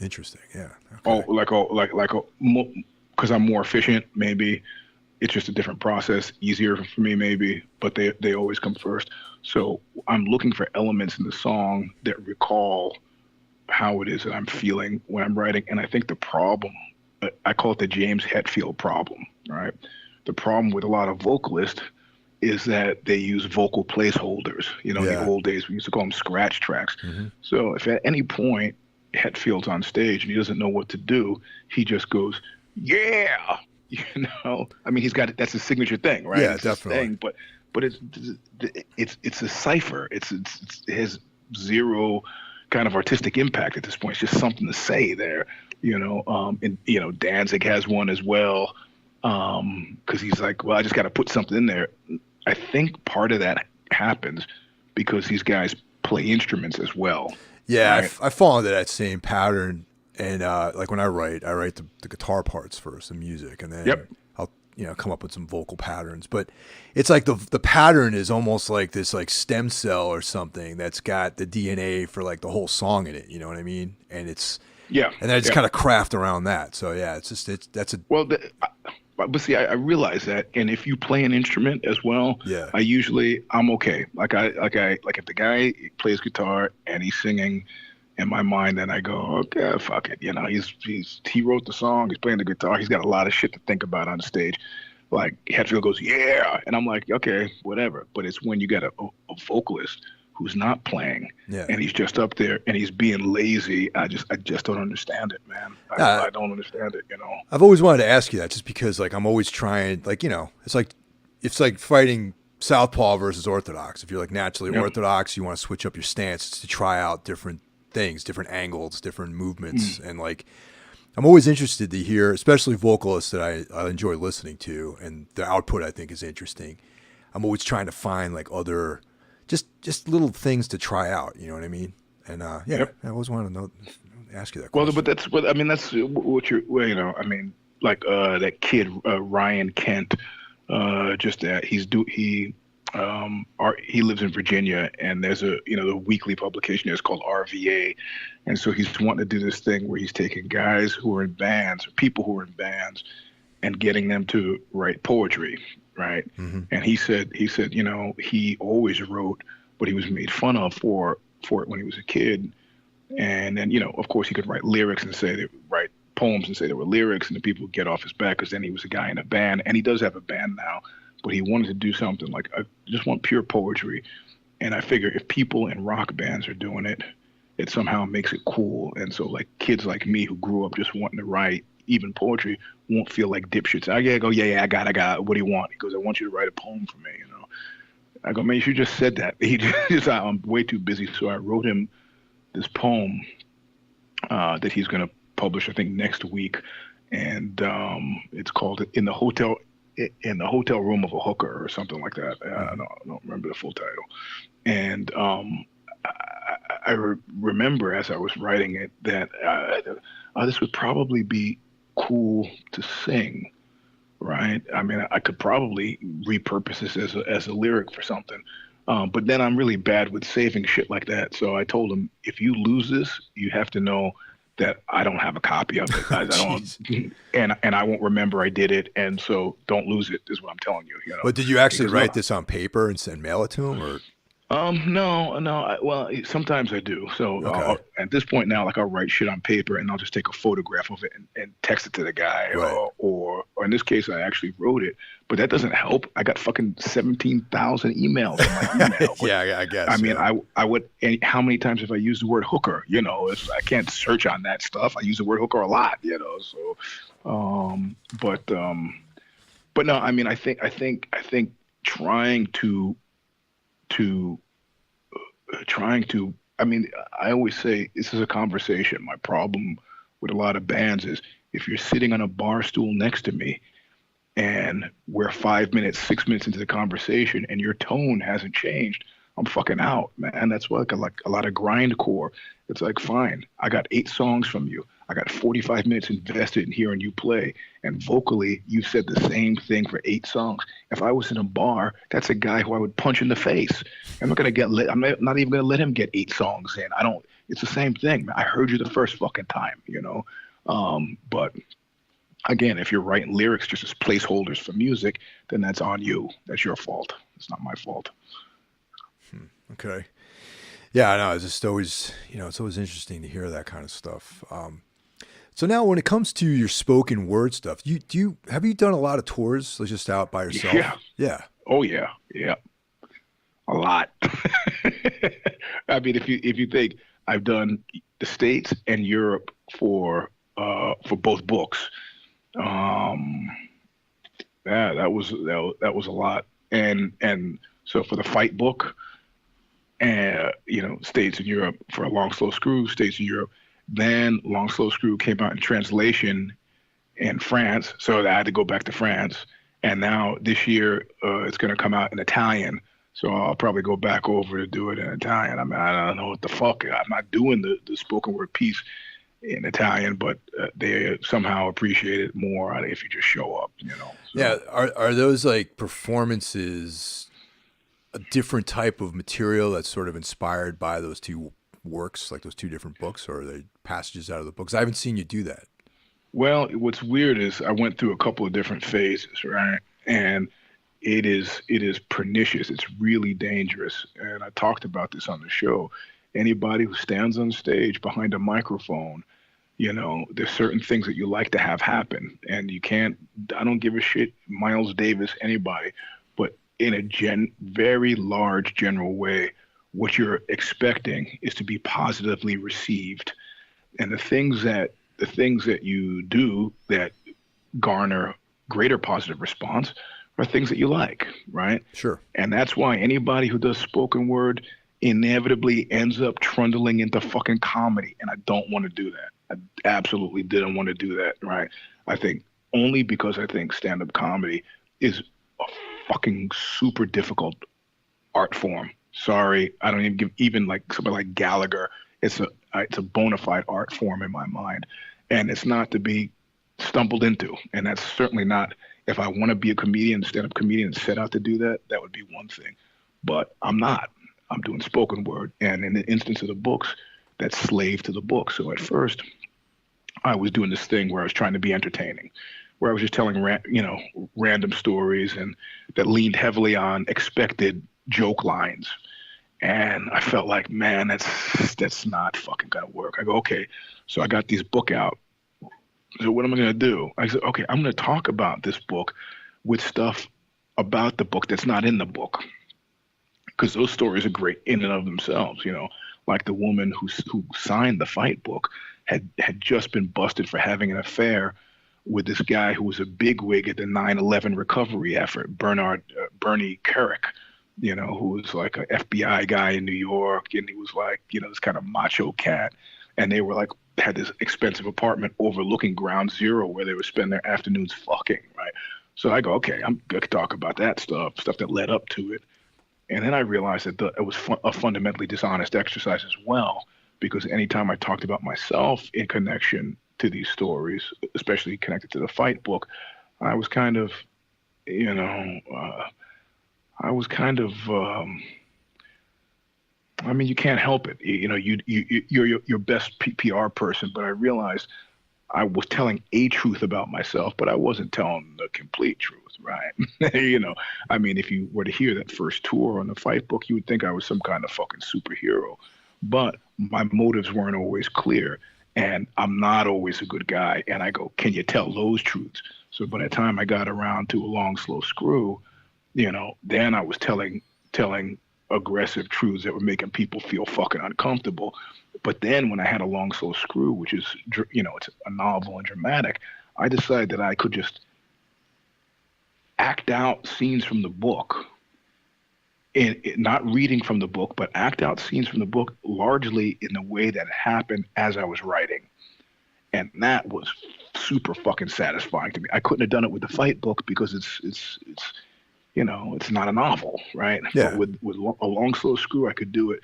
Interesting, yeah. Okay. Because I'm more efficient, maybe. It's just a different process, easier for me, maybe. But they always come first. So I'm looking for elements in the song that recall how it is that I'm feeling when I'm writing. And I think the problem, I call it the James Hetfield problem, right? The problem with a lot of vocalists is that they use vocal placeholders. In the old days, we used to call them scratch tracks. Mm-hmm. So if at any point Hetfield's on stage and he doesn't know what to do, he just goes, yeah, I mean, that's his signature thing, right? Yeah, it's definitely. Thing, but it's a cipher. It has zero kind of artistic impact at this point. It's just something to say there, and Danzig has one as well, because he's like, well, I just got to put something in there. I think part of that happens because these guys play instruments as well. Yeah, right? I fall into that same pattern. And like when I write the guitar parts first, the music, and then I'll come up with some vocal patterns. But it's like the pattern is almost like this like stem cell or something that's got the DNA for like the whole song in it. You know what I mean? And it's and then I just kind of craft around that. So yeah, But see, I realize that, and if you play an instrument as well, I'm okay. Like if the guy plays guitar and he's singing. In my mind, then I go, okay, fuck it. He wrote the song. He's playing the guitar. He's got a lot of shit to think about on the stage. Like Hetfield goes, yeah, and I'm like, okay, whatever. But it's when you got a vocalist who's not playing, and he's just up there and he's being lazy. I just don't understand it, man. I don't understand it. I've always wanted to ask you that, just because like I'm always trying, like it's like it's like fighting Southpaw versus Orthodox. If you're like naturally Yep. Orthodox, you want to switch up your stance to try out different things, different angles, different movements. And like, I'm always interested to hear, especially vocalists that I enjoy listening to, and their output I think is interesting. I'm always trying to find like other, just little things to try out. You know what I mean? And Yep. I always want to ask you that Well, question. but that's what I mean. That's what you're. Well, I mean, like that kid Ryan Kent. Just that he lives in Virginia, and there's the weekly publication is called RVA, and so he's wanting to do this thing where he's taking guys who are in bands or people who are in bands and getting them to write poetry, right? And he said he always wrote, but he was made fun of for it when he was a kid. And then, of course, he could write lyrics and write poems and say there were lyrics, and the people would get off his back because then he was a guy in a band. And he does have a band now, but he wanted to do something like, I just want pure poetry. And I figure if people in rock bands are doing it, it somehow makes it cool. And so, like, kids like me who grew up just wanting to write even poetry won't feel like dipshits. I gotta go, yeah, I got it. What do you want? He goes, I want you to write a poem for me, I go, man, you just said that. He just, I'm way too busy. So I wrote him this poem that he's going to publish, I think, next week, and it's called "In the Hotel Room of a Hooker" or something like that. I don't remember the full title. And I remember as I was writing it that this would probably be cool to sing, right? I mean, I could probably repurpose this as a lyric for something. But then I'm really bad with saving shit like that. So I told him, if you lose this, you have to know that I don't have a copy of it. I don't, and I won't remember I did it. And so don't lose it is what I'm telling you. But did you actually write this on paper and mail it to him, or? No. Well, sometimes I do. So Okay. At this point now, like I'll write shit on paper and I'll just take a photograph of it and text it to the guy, Right. or in this case, I actually wrote it. But that doesn't help. I got fucking 17,000 emails in my email. Yeah, I guess. I mean, I would. And how many times have I used the word hooker? I can't search on that stuff. I use the word hooker a lot. So, but no. I mean, I think trying to. I mean, I always say this is a conversation. My problem with a lot of bands is if you're sitting on a bar stool next to me and we're 5 minutes, 6 minutes into the conversation and your tone hasn't changed, I'm fucking out, man. That's like a lot of grindcore. It's like, fine, I got 8 songs from you. I got 45 minutes invested in hearing you play. And vocally, you said the same thing for 8 songs. If I was in a bar, that's a guy who I would punch in the face. I'm not even gonna let him get 8 songs in. It's the same thing, man. I heard you the first fucking time, But again, if you're writing lyrics just as placeholders for music, then that's on you. That's your fault. It's not my fault. Okay. Yeah, I know. It's just always, it's always interesting to hear that kind of stuff. So now, when it comes to your spoken word stuff, have you done a lot of tours, like just out by yourself? Yeah. Oh yeah, a lot. I mean, if you think I've done the States and Europe for both books, that was a lot, and so for the Fight book, and States and Europe for a Long Slow Screw, States and Europe. Then Long Slow Screw came out in translation in France, so I had to go back to France. And now this year it's going to come out in Italian, so I'll probably go back over to do it in Italian. I mean, I don't know what the fuck. I'm not doing the spoken word piece in Italian, but they somehow appreciate it more if you just show up. So. Yeah, are those like performances a different type of material that's sort of inspired by those two works, like those two different books, or are they passages out of the books? I haven't seen you do that. Well, what's weird is I went through a couple of different phases, right? And it is pernicious. It's really dangerous. And I talked about this on the show. Anybody who stands on stage behind a microphone, there's certain things that you like to have happen, and you can't. I don't give a shit, Miles Davis, anybody, but in a very large general way, what you're expecting is to be positively received. And the things that you do that garner greater positive response are things that you like, right? Sure. And that's why anybody who does spoken word inevitably ends up trundling into fucking comedy. And I don't want to do that. I absolutely didn't want to do that, right? I think only because I think stand-up comedy is a fucking super difficult art form. Sorry, I don't even give even like somebody like Gallagher. It's a bona fide art form in my mind, and it's not to be stumbled into. And that's certainly not. If I want to be a comedian, stand-up comedian, and set out to do that, that would be one thing. But I'm not. I'm doing spoken word, and in the instance of the books, that's slave to the book. So at first, I was doing this thing where I was trying to be entertaining, where I was just telling random stories and that leaned heavily on expected joke lines. And I felt like, man, that's not fucking gonna work. I go, okay, so I got this book out. So what am I gonna do? I said, okay, I'm gonna talk about this book with stuff about the book that's not in the book, because those stories are great in and of themselves. Like the woman who signed the Fight book had just been busted for having an affair with this guy who was a bigwig at the 9/11 recovery effort, Bernie Kerik, who was like an FBI guy in New York, and he was like, this kind of macho cat, and they were like had this expensive apartment overlooking Ground Zero where they would spend their afternoons fucking, right? So I go, okay, I'm gonna talk about that stuff that led up to it. And then I realized that it was a fundamentally dishonest exercise as well, because anytime I talked about myself in connection to these stories, especially connected to the Fight book, I was kind of, I mean, you can't help it. You're your best PR person, but I realized I was telling a truth about myself, but I wasn't telling the complete truth, right? I mean, if you were to hear that first tour on the Fight book, you would think I was some kind of fucking superhero. But my motives weren't always clear, and I'm not always a good guy. And I go, can you tell those truths? So by the time I got around to A Long Slow Screw, then I was telling aggressive truths that were making people feel fucking uncomfortable. But then when I had A Long Slow Screw, which is, it's a novel and dramatic, I decided that I could just act out scenes from the book, not reading from the book, but act out scenes from the book largely in the way that happened as I was writing. And that was super fucking satisfying to me. I couldn't have done it with the Fight book because it's not a novel, right? Yeah. But with A Long Slow Screw, I could do it.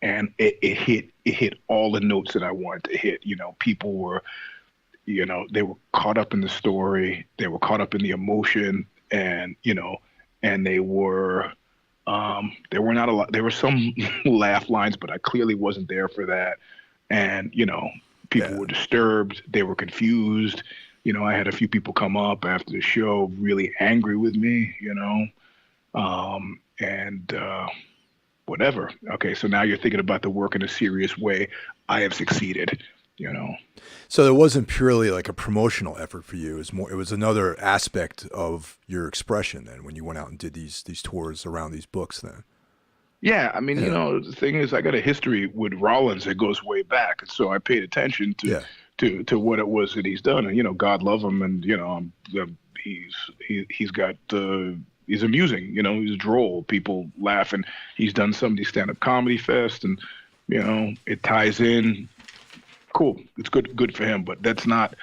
And it hit all the notes that I wanted to hit. People were, they were caught up in the story, they were caught up in the emotion, and and there were not a lot. There were some laugh lines, but I clearly wasn't there for that. And people were disturbed, they were confused. I had a few people come up after the show really angry with me. Whatever. Okay, so now you're thinking about the work in a serious way. I have succeeded, So it wasn't purely like a promotional effort for you. It was another aspect of your expression then when you went out and did these tours around these books then. Yeah, I mean, the thing is, I got a history with Rollins that goes way back, and so I paid attention to what it was that he's done, and God love him, and he's got. He's amusing, he's droll. People laugh, and he's done some of these stand-up comedy fest, and it ties in. Cool, it's good for him, but that's not.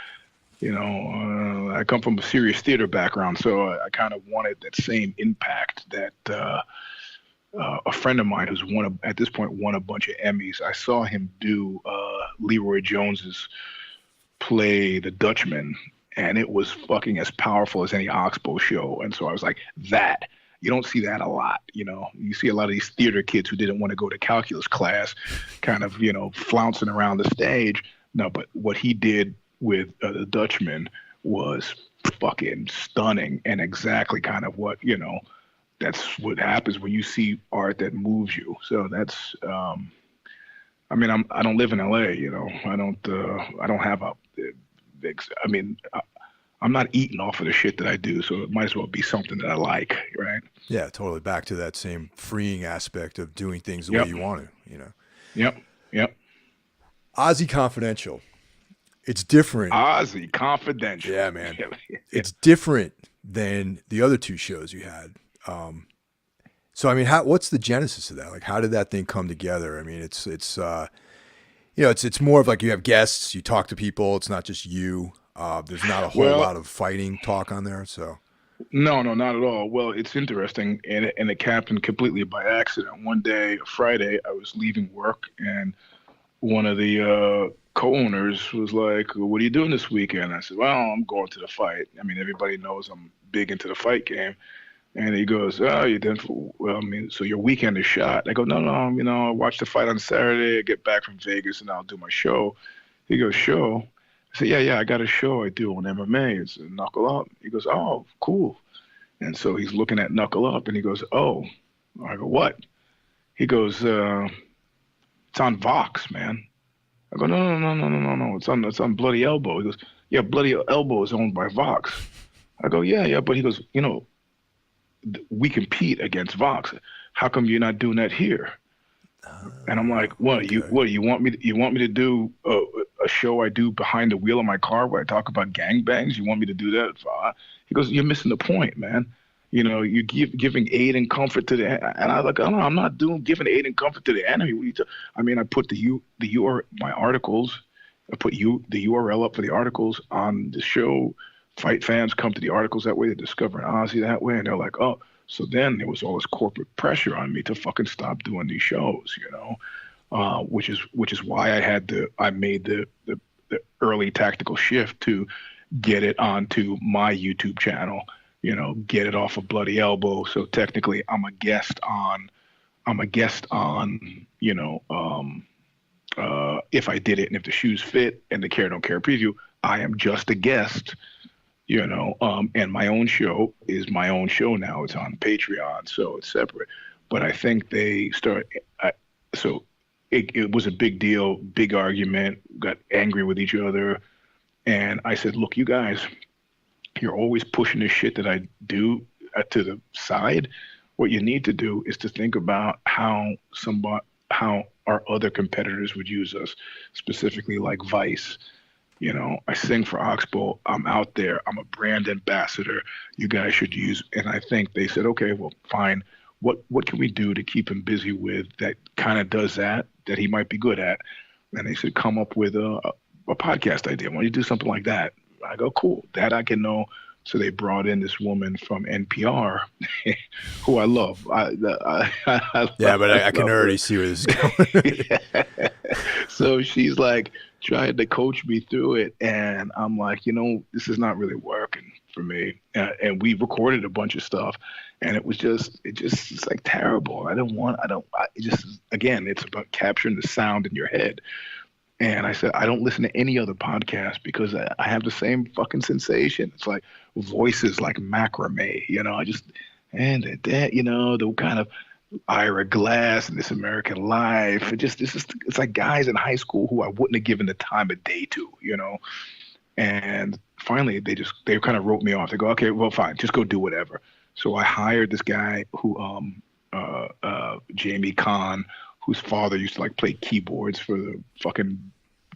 I come from a serious theater background, so I kind of wanted that same impact that a friend of mine who's at this point won a bunch of Emmys. I saw him do Leroy Jones's play, The Dutchman. And it was fucking as powerful as any Oxbow show. And so I was like, you don't see that a lot. You see a lot of these theater kids who didn't want to go to calculus class kind of, flouncing around the stage. No, but what he did with The Dutchman was fucking stunning and exactly kind of what, that's what happens when you see art that moves you. So that's, I don't live in LA, I don't have a, I'm not eating off of the shit that I do, so it might as well be something that I like, right? Yeah, totally. Back to that same freeing aspect of doing things the way you want to, Yep. Ozzy Confidential. It's different. Ozzy Confidential. Yeah, man. It's different than the other two shows you had. So I mean, what's the genesis of that? Like, how did that thing come together? I mean, it's it's more of like you have guests, you talk to people. It's not just you. There's not a whole lot of fighting talk on there. So no, not at all. Well, it's interesting, and it happened completely by accident. One day, Friday, I was leaving work, and one of the co-owners was like, "What are you doing this weekend?" I said, "Well, I'm going to the fight. I mean, everybody knows I'm big into the fight game." And he goes, "Oh, you didn't? Well, I mean, so your weekend is shot." I go, "No, I watch the fight on Saturday. I get back from Vegas, and I'll do my show." He goes, "Show?" I said, "Yeah, I got a show I do on MMA. It's Knuckle Up." He goes, "Oh, cool." And so he's looking at Knuckle Up, and he goes, "Oh." I go, "What?" He goes, "It's on Vox, man." I go, "No. It's on Bloody Elbow." He goes, "Yeah, Bloody Elbow is owned by Vox." I go, "Yeah." But he goes, "We compete against Vox. How come you're not doing that here?" And I'm like, "What? Okay. You want me to do a show I do behind the wheel of my car where I talk about gangbangs? You want me to do that?" He goes, "You're missing the point, man. You're giving aid and comfort to the." And I was like, "Oh, no, I'm not giving aid and comfort to the enemy. I mean, I put my articles. I put the URL up for the articles on the show. Fight fans come to the articles that way. They're discovering Ozzy that way, and they're like, oh." So then there was all this corporate pressure on me to fucking stop doing these shows, which is why I made the early tactical shift to get it onto my YouTube channel, get it off of Bloody Elbow. So technically, I'm a guest on, If I Did It and If the Shoes Fit and the Care Don't Care preview, I am just a guest. And my own show is my own show now. It's on Patreon, so it's separate. But I think it was a big deal, big argument, got angry with each other. And I said, "Look, you guys, you're always pushing this shit that I do to the side. What you need to do is to think about how our other competitors would use us, specifically like Vice. I sing for Oxbow. I'm out there. I'm a brand ambassador. You guys should use." And I think they said, "Okay, well, fine. What can we do to keep him busy with that kind of does that he might be good at?" And they said, "Come up with a podcast idea. Why don't you do something like that?" I go, "Cool. That I can know." So they brought in this woman from NPR, who I love. I can already see where this is going. So she's like trying to coach me through it, and I'm like, this is not really working for me. And we recorded a bunch of stuff, and it's like terrible. Again, it's about capturing the sound in your head. And I said, I don't listen to any other podcast because I have the same fucking sensation. It's like voices like macrame, the kind of Ira Glass and This American Life. It's like guys in high school who I wouldn't have given the time of day to, And finally, they kind of wrote me off. They go, "Okay, well, fine, just go do whatever." So I hired this guy who, Jamie Kahn, whose father used to like play keyboards for the fucking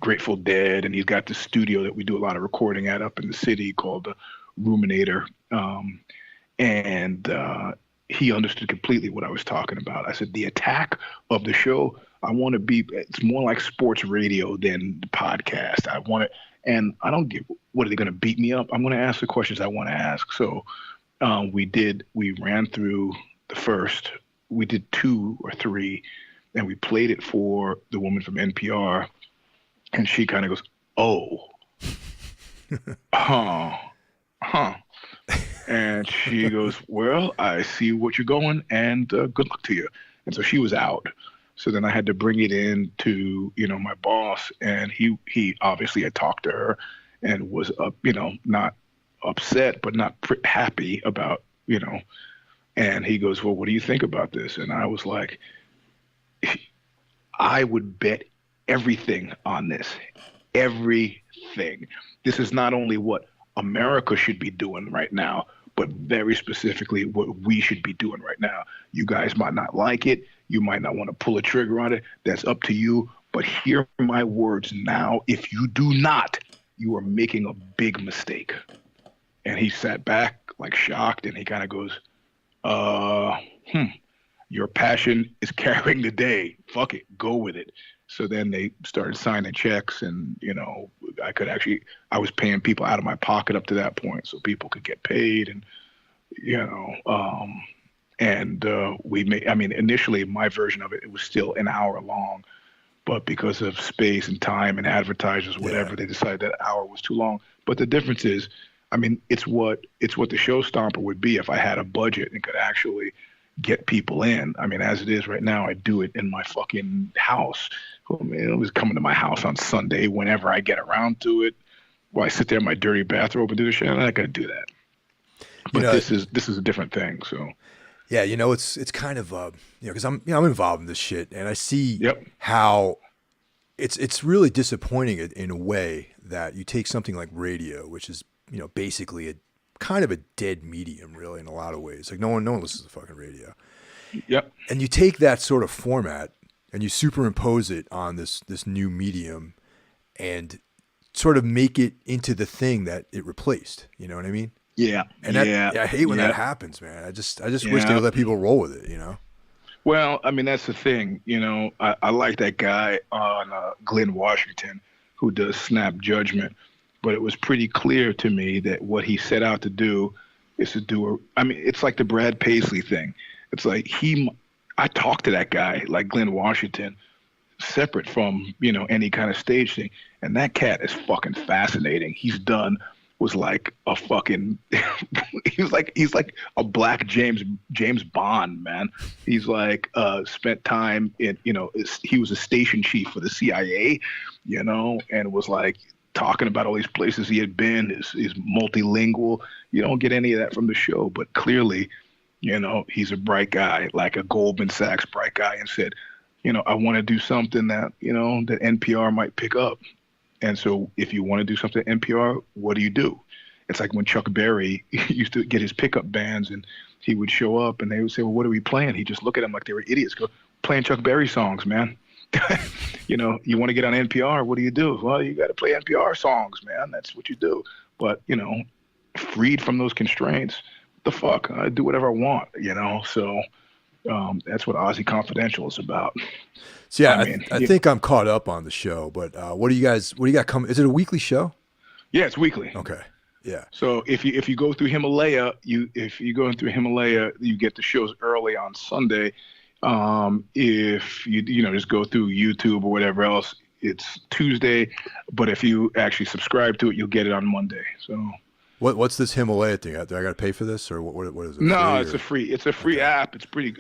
Grateful Dead, and he's got this studio that we do a lot of recording at up in the city called the Ruminator. He understood completely what I was talking about. I said, the attack of the show, it's more like sports radio than the podcast. I want it, and I don't give, what are they going to beat me up? I'm going to ask the questions I want to ask. So we ran through the first, we did 2 or 3, and we played it for the woman from NPR, and she kind of goes, "Oh, huh." And she goes, "Well, I see what you're going, and good luck to you." And so she was out. So then I had to bring it in to, my boss, and he obviously had talked to her and was not upset, but not happy about, and he goes, "Well, what do you think about this?" And I was like, I would bet everything on this. Everything. This is not only what America should be doing right now, but very specifically what we should be doing right now. You guys might not like it. You might not want to pull a trigger on it. That's up to you. But hear my words now. If you do not, you are making a big mistake. And he sat back like shocked, and he kind of goes, your passion is carrying the day. Fuck it, go with it. So then they started signing checks, and I was paying people out of my pocket up to that point, so people could get paid, and we made. I mean, initially my version of it was still an hour long, but because of space and time and advertisers, whatever, they decided that hour was too long. But the difference is, I mean, it's what the show stomper would be if I had a budget and could actually get people in. I mean, as it is right now, I do it in my fucking house. I mean, it was coming to my house on Sunday whenever I get around to it. Well, I sit there in my dirty bathrobe and do the shit. I'm not gonna do that. But this is a different thing. So. Yeah, it's kind of because I'm involved in this shit, and I see how it's really disappointing in a way that you take something like radio, which is basically a kind of a dead medium, really, in a lot of ways. Like no one listens to fucking radio. Yep. And you take that sort of format and you superimpose it on this new medium, and sort of make it into the thing that it replaced. You know what I mean? Yeah. And I hate when that happens, man. I just wish they would let people roll with it, Well, I mean, that's the thing, I like that guy on Glenn Washington who does Snap Judgment, but it was pretty clear to me that what he set out to do is to do it's like the Brad Paisley thing. It's like I talked to that guy, like Glenn Washington, separate from, any kind of stage thing. And that cat is fucking fascinating. Was like a fucking he's like a black James Bond, man. He's like spent time in he was a station chief for the CIA, and was like talking about all these places he had been, is multilingual. You don't get any of that from the show, but clearly, he's a bright guy, like a Goldman Sachs bright guy, and said, I want to do something that that NPR might pick up. And so if you want to do something at NPR, what do you do? It's like when Chuck Berry used to get his pickup bands, and he would show up and they would say, well, what are we playing? He'd just look at them like they were idiots. Go, playing Chuck Berry songs, man. You want to get on NPR, what do you do? Well, you got to play NPR songs, man. That's what you do. But, freed from those constraints, what the fuck? I do whatever I want, So that's what Ozzy Confidential is about. So yeah, I think I'm caught up on the show, but what do you got coming? Is it a weekly show? Yeah, it's weekly. Okay. Yeah. So if you go through Himalaya, you get the shows early on Sunday. If you just go through YouTube or whatever else, it's Tuesday. But if you actually subscribe to it, you'll get it on Monday. So. What's this Himalaya thing? Do I got to pay for this, or what is it? No, it's a free app. It's pretty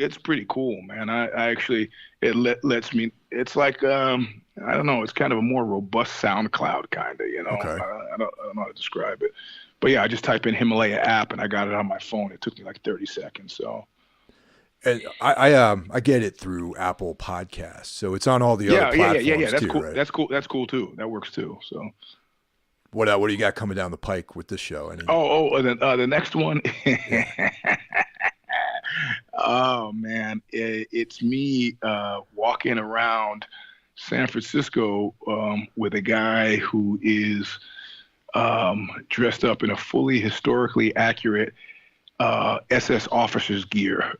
cool, man. I actually, it lets me. It's like I don't know. It's kind of a more robust SoundCloud kind of. Okay. I don't know how to describe it, but yeah, I just type in Himalaya app and I got it on my phone. It took me like 30 seconds. So. And I get it through Apple Podcasts, so it's on all the other platforms. Yeah. That's too, cool. Right? That's cool too. That works too. So. What do you got coming down the pike with this show? The next one. Oh man, it's me walking around San Francisco with a guy who is dressed up in a fully historically accurate SS officer's gear.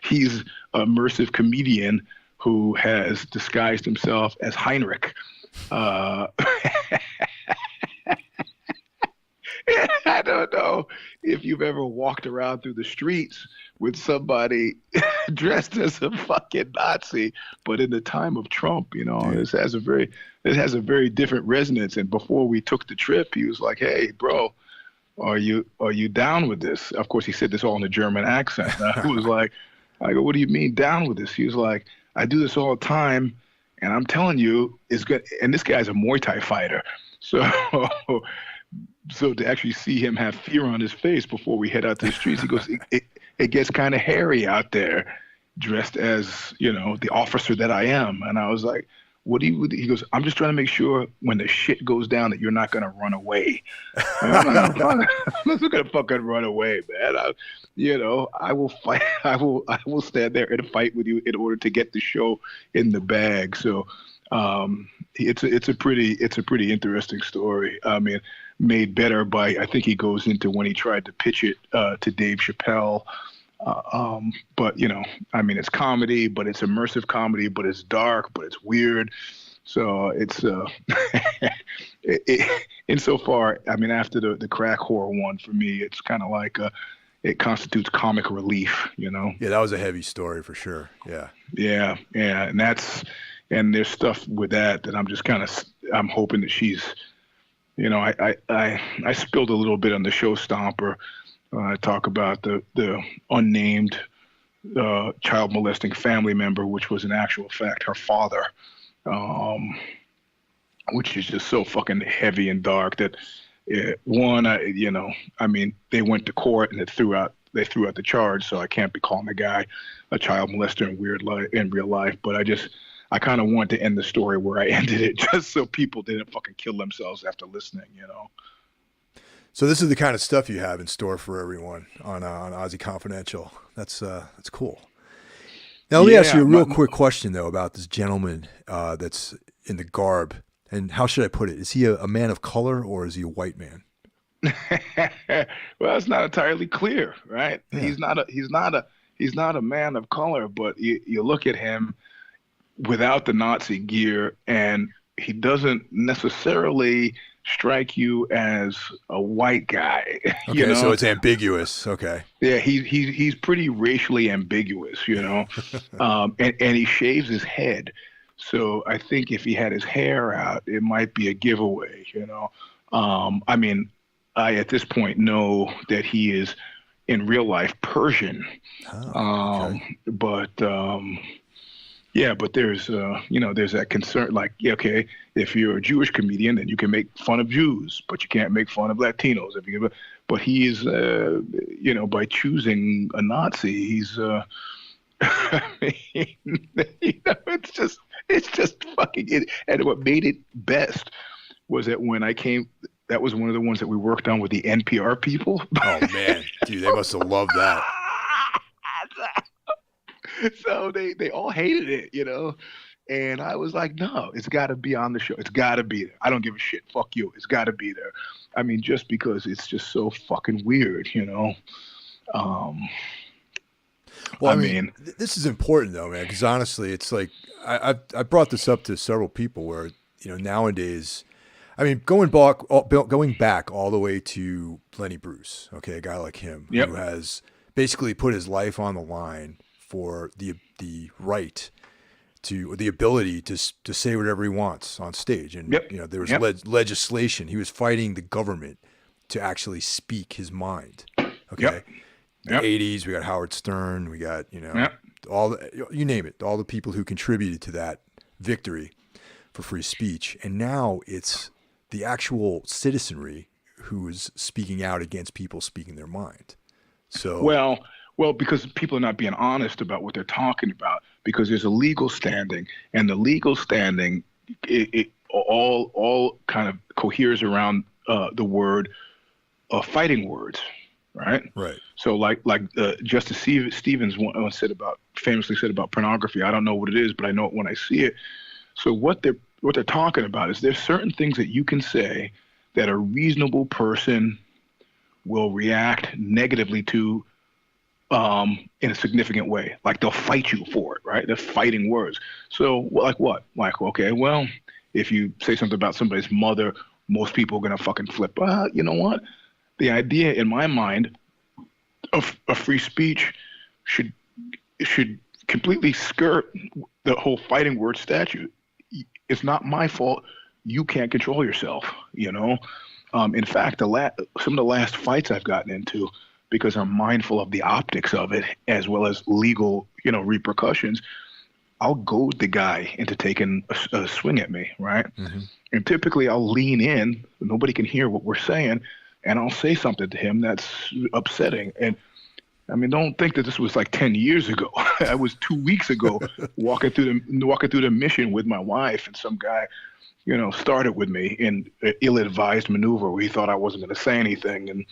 He's a immersive comedian who has disguised himself as Heinrich. I don't know if you've ever walked around through the streets with somebody dressed as a fucking Nazi, but in the time of Trump, it has a very different resonance. And before we took the trip, he was like, "Hey, bro, are you down with this?" Of course, he said this all in a German accent. I was like, I go, "What do you mean down with this?" He was like, "I do this all the time. And I'm telling you, it's good." And this guy's a Muay Thai fighter. So to actually see him have fear on his face before we head out to the streets, he goes, it gets kind of hairy out there, dressed as, the officer that I am. And I was like, what do you, he goes, I'm just trying to make sure when the shit goes down that you're not going to run away. I'm not going to fucking run away, man. I will fight. I will stand there and fight with you in order to get the show in the bag. So it's a pretty interesting story. I mean, made better by, I think he goes into when he tried to pitch it to Dave Chappelle. But I mean, it's comedy, but it's immersive comedy, but it's dark, but it's weird. So it's insofar, I mean, after the crack horror one, for me, it's kind of like it constitutes comic relief, Yeah, that was a heavy story for sure. Yeah. Yeah, and there's stuff with that I'm just I'm hoping that she's, I spilled a little bit on the show Stomper. I talk about the unnamed child molesting family member, which was in actual fact her father, which is just so fucking heavy and dark that I mean, they went to court and they threw out the charge, so I can't be calling the guy a child molester in real life. But I kind of want to end the story where I ended it, just so people didn't fucking kill themselves after listening, So this is the kind of stuff you have in store for everyone on Ozzy Confidential. That's cool. Now let me ask you a real quick question though about this gentleman that's in the garb. And how should I put it? Is he a man of color or is he a white man? Well, it's not entirely clear, right? Yeah. He's not a man of color, but you look at him without the Nazi gear, and he doesn't necessarily strike you as a white guy. Okay, so it's ambiguous. Okay. Yeah, he's pretty racially ambiguous, and he shaves his head. So I think if he had his hair out, it might be a giveaway, I mean, I at this point know that he is in real life Persian. Oh, okay. But there's there's that concern, like, okay, if you're a Jewish comedian, then you can make fun of Jews, but you can't make fun of Latinos. But he is, by choosing a Nazi, he's. I mean, it's just fucking it. And what made it best was that when I came, that was one of the ones that we worked on with the NPR people. Oh man, dude, they must have loved that. So they all hated it, and I was like, no, it's got to be on the show. It's got to be there. I don't give a shit. Fuck you. It's got to be there. I mean, just because it's just so fucking weird, Well, I mean, this is important though, man, because honestly, it's like I brought this up to several people where nowadays, I mean, going back all the way to Lenny Bruce, okay, a guy like him who has basically put his life on the line for the right to, or the ability to say whatever he wants on stage, and there was legislation. He was fighting the government to actually speak his mind. Okay. The 80s, we got Howard Stern, we got, all you name it, all the people who contributed to that victory for free speech. And now it's the actual citizenry who is speaking out against people speaking their mind. So well, because people are not being honest about what they're talking about, because there's a legal standing, and the legal standing, it all kind of coheres around the word fighting words. Right. So like Justice Stevens once famously said about pornography. I don't know what it is, but I know it when I see it. So what they're talking about is there's certain things that you can say that a reasonable person will react negatively to in a significant way. Like they'll fight you for it, right? They're fighting words. So like what? Like, okay, well, if you say something about somebody's mother, most people are gonna fucking flip. You know what? The idea in my mind of free speech should completely skirt the whole fighting word statute. It's not my fault. You can't control yourself, In fact, some of the last fights I've gotten into, because I'm mindful of the optics of it as well as legal, repercussions, I'll goad the guy into taking a swing at me, right? Mm-hmm. And typically I'll lean in. Nobody can hear what we're saying. And I'll say something to him that's upsetting. And I mean, don't think that this was like 10 years ago. I was 2 weeks ago walking through the Mission with my wife, and some guy, started with me in an ill-advised maneuver where he thought I wasn't going to say anything. And,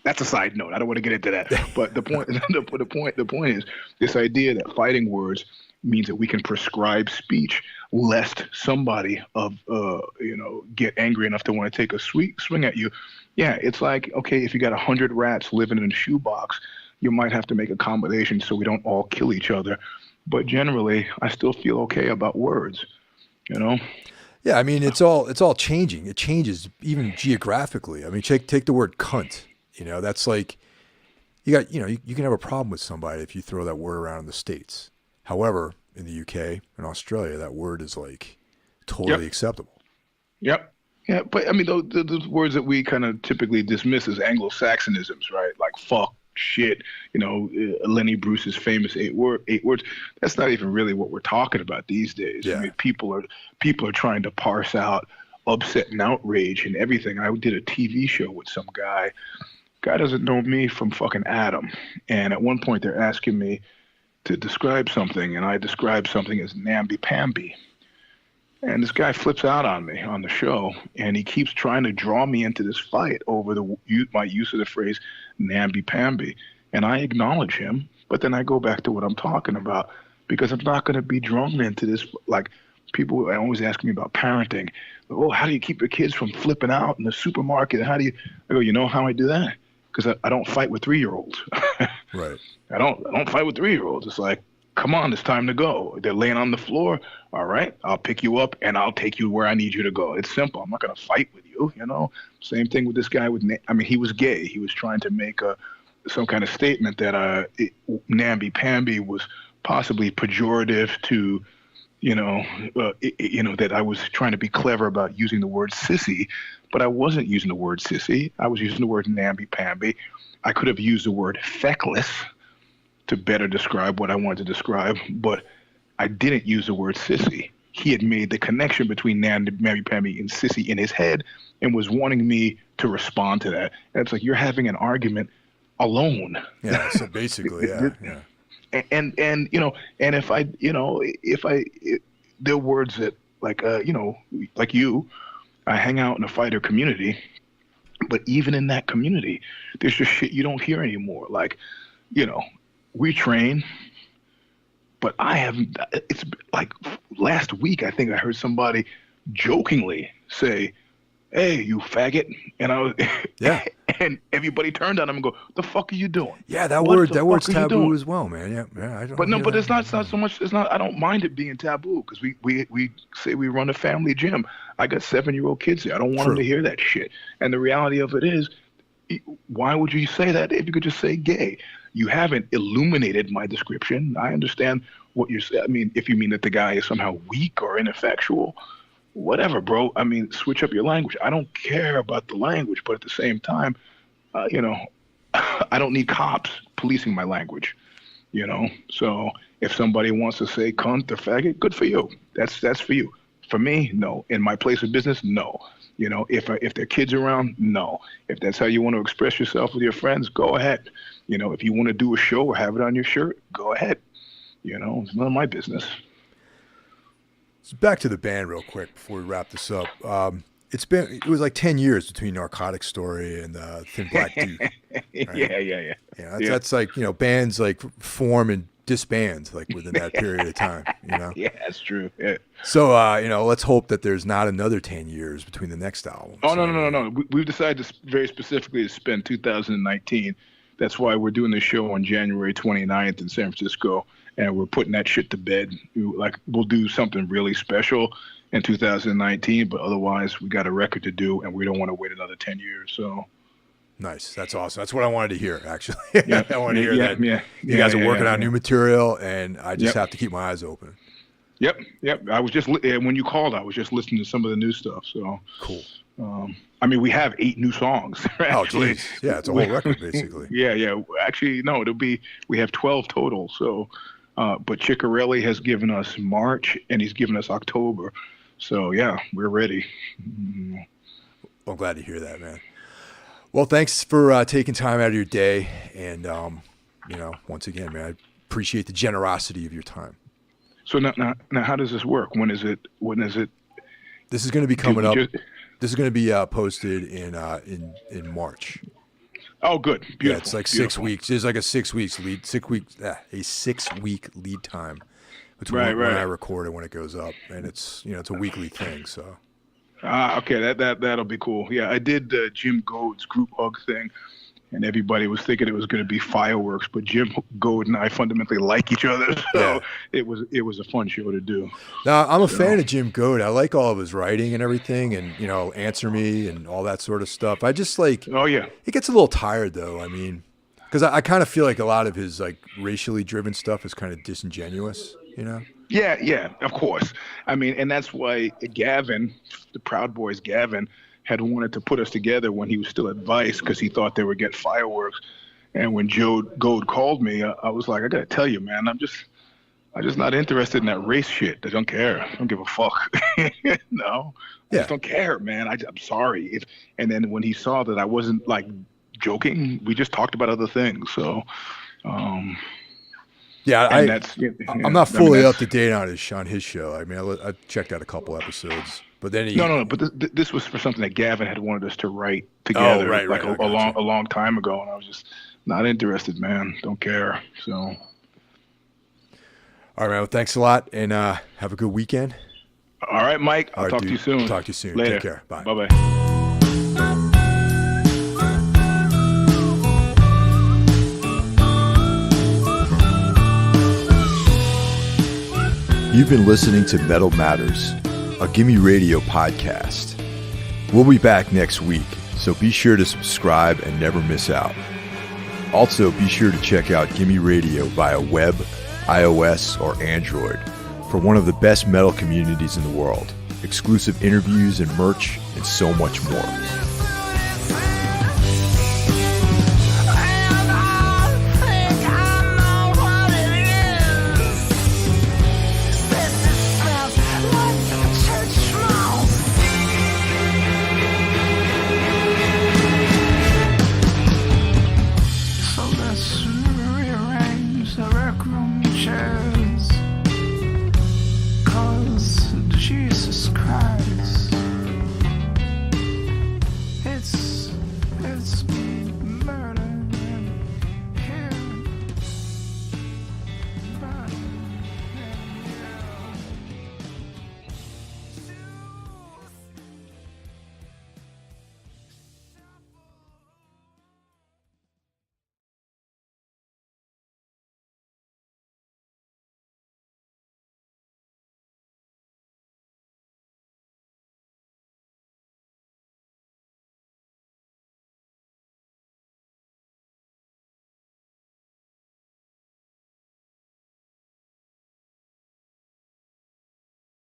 that's a side note. I don't want to get into that. But the point, the point is this idea that fighting words means that we can prescribe speech lest somebody get angry enough to want to take a swing at you. Yeah, it's like, okay, if you got 100 rats living in a shoebox, you might have to make accommodations so we don't all kill each other. But generally, I still feel okay about words, you know? Yeah, I mean, it's all changing. It changes even geographically. I mean, take the word cunt. You know, that's like, you can have a problem with somebody if you throw that word around in the States. However, in the UK and Australia, that word is like totally acceptable. Yep. Yeah, but I mean, those words that we kind of typically dismiss as Anglo-Saxonisms, right? Like fuck, shit, Lenny Bruce's famous eight words. That's not even really what we're talking about these days. Yeah. I mean, people are trying to parse out upset and outrage and everything. I did a TV show with some guy. Guy doesn't know me from fucking Adam. And at one point they're asking me to describe something, and I described something as namby-pamby. And this guy flips out on me on the show, and he keeps trying to draw me into this fight over my use of the phrase namby-pamby. And I acknowledge him, but then I go back to what I'm talking about, because I'm not going to be drawn into this. Like, people are always asking me about parenting. Oh, how do you keep your kids from flipping out in the supermarket? How do you? I go, you know how I do that? Because I don't fight with 3-year-olds. Right. I don't fight with 3-year-olds. It's like, come on, it's time to go. They're laying on the floor. All right, I'll pick you up and I'll take you where I need you to go. It's simple. I'm not going to fight with you, Same thing with this guy he was gay. He was trying to make some kind of statement that namby-pamby was possibly pejorative to, that I was trying to be clever about using the word sissy, but I wasn't using the word sissy. I was using the word namby-pamby. I could have used the word feckless to better describe what I wanted to describe, but I didn't use the word sissy. He had made the connection between namby-pamby and sissy in his head and was wanting me to respond to that. And it's like, you're having an argument alone. Yeah, so basically, yeah. And there are words that like you, I hang out in a fighter community, but even in that community, there's just shit you don't hear anymore. Like, we train, but it's like last week, I think I heard somebody jokingly say, "Hey, you faggot," and I was, yeah, and everybody turned on him and go, "The fuck are you doing?" Yeah, that word's taboo as well, man. Yeah, I don't. But it's not so much. It's not. I don't mind it being taboo because we say we run a family gym. I got 7-year-old kids here. I don't want them to hear that shit. And the reality of it is, why would you say that if you could just say gay? You haven't illuminated my description. I understand what you're saying. I mean, if you mean that the guy is somehow weak or ineffectual, whatever, bro. I mean, switch up your language. I don't care about the language, but at the same time, I don't need cops policing my language, So if somebody wants to say cunt or faggot, good for you. That's for you. For me, no. In my place of business, no. If there are kids around, no. If that's how you want to express yourself with your friends, go ahead. If you want to do a show or have it on your shirt, go ahead. It's none of my business. So back to the band real quick before we wrap this up. It was like 10 years between Narcotic Story and Thin Black Dude. Right? Yeah. That's like, bands like form and disband like within that period of time, Yeah, that's true. Yeah. So, let's hope that there's not another 10 years between the next album. Oh, no. We've decided to very specifically to spend 2019. That's why we're doing this show on January 29th in San Francisco, and we're putting that shit to bed. We'll do something really special in 2019, but otherwise we got a record to do, and we don't want to wait another 10 years. So. Nice. That's awesome. That's what I wanted to hear, actually. Yeah. I want to hear that. Yeah. You guys are working on new material, and I just have to keep my eyes open. Yep. I was just when you called, I was just listening to some of the new stuff. So cool. We have 8 new songs. Actually. Oh, geez. Yeah, it's a whole record basically. Yeah. Actually, no, we have 12 total. So, but Ciccarelli has given us March, and he's given us October. So yeah, we're ready. I'm glad to hear that, man. Well, thanks for taking time out of your day, and once again, man, I appreciate the generosity of your time. So now, how does this work? When is it? This is going to be coming up. This is going to be posted in March. Oh, good. Beautiful. Yeah, it's like 6 weeks. There's like a 6 weeks lead, a 6 week lead time between when I record and when it goes up, and it's it's a weekly thing. So. Okay, that'll be cool. Yeah, I did Jim Goad's group hug thing, and everybody was thinking it was going to be fireworks, but Jim Goad and I fundamentally like each other, so it was a fun show to do. Now, I'm a fan of Jim Goad. I like all of his writing and everything, and Answer Me and all that sort of stuff. I just like. Oh yeah. It gets a little tired though. I mean, because I kind of feel like a lot of his like racially driven stuff is kind of disingenuous. Yeah, of course. I mean, and that's why Gavin, the Proud Boys Gavin, had wanted to put us together when he was still at Vice because he thought they would get fireworks. And when Joe Goad called me, I was like, I got to tell you, man, I'm just not interested in that race shit. I don't care. I don't give a fuck. No, I just don't care, man. I'm sorry. And then when he saw that I wasn't like joking, we just talked about other things. So, yeah, I'm not fully up to date on his show. I mean, I checked out a couple episodes, but then no. But this was for something that Gavin had wanted us to write together, a long time ago, and I was just not interested, man. Don't care. So, all right, man. Well, thanks a lot, and have a good weekend. All right, Mike. I'll talk to you soon. Talk to you soon. Later. Take care. Bye. Bye. You've been listening to Metal Matters, a Gimme Radio podcast. We'll be back next week, so be sure to subscribe and never miss out. Also, be sure to check out Gimme Radio via web, iOS, or Android for one of the best metal communities in the world, exclusive interviews and merch, and so much more.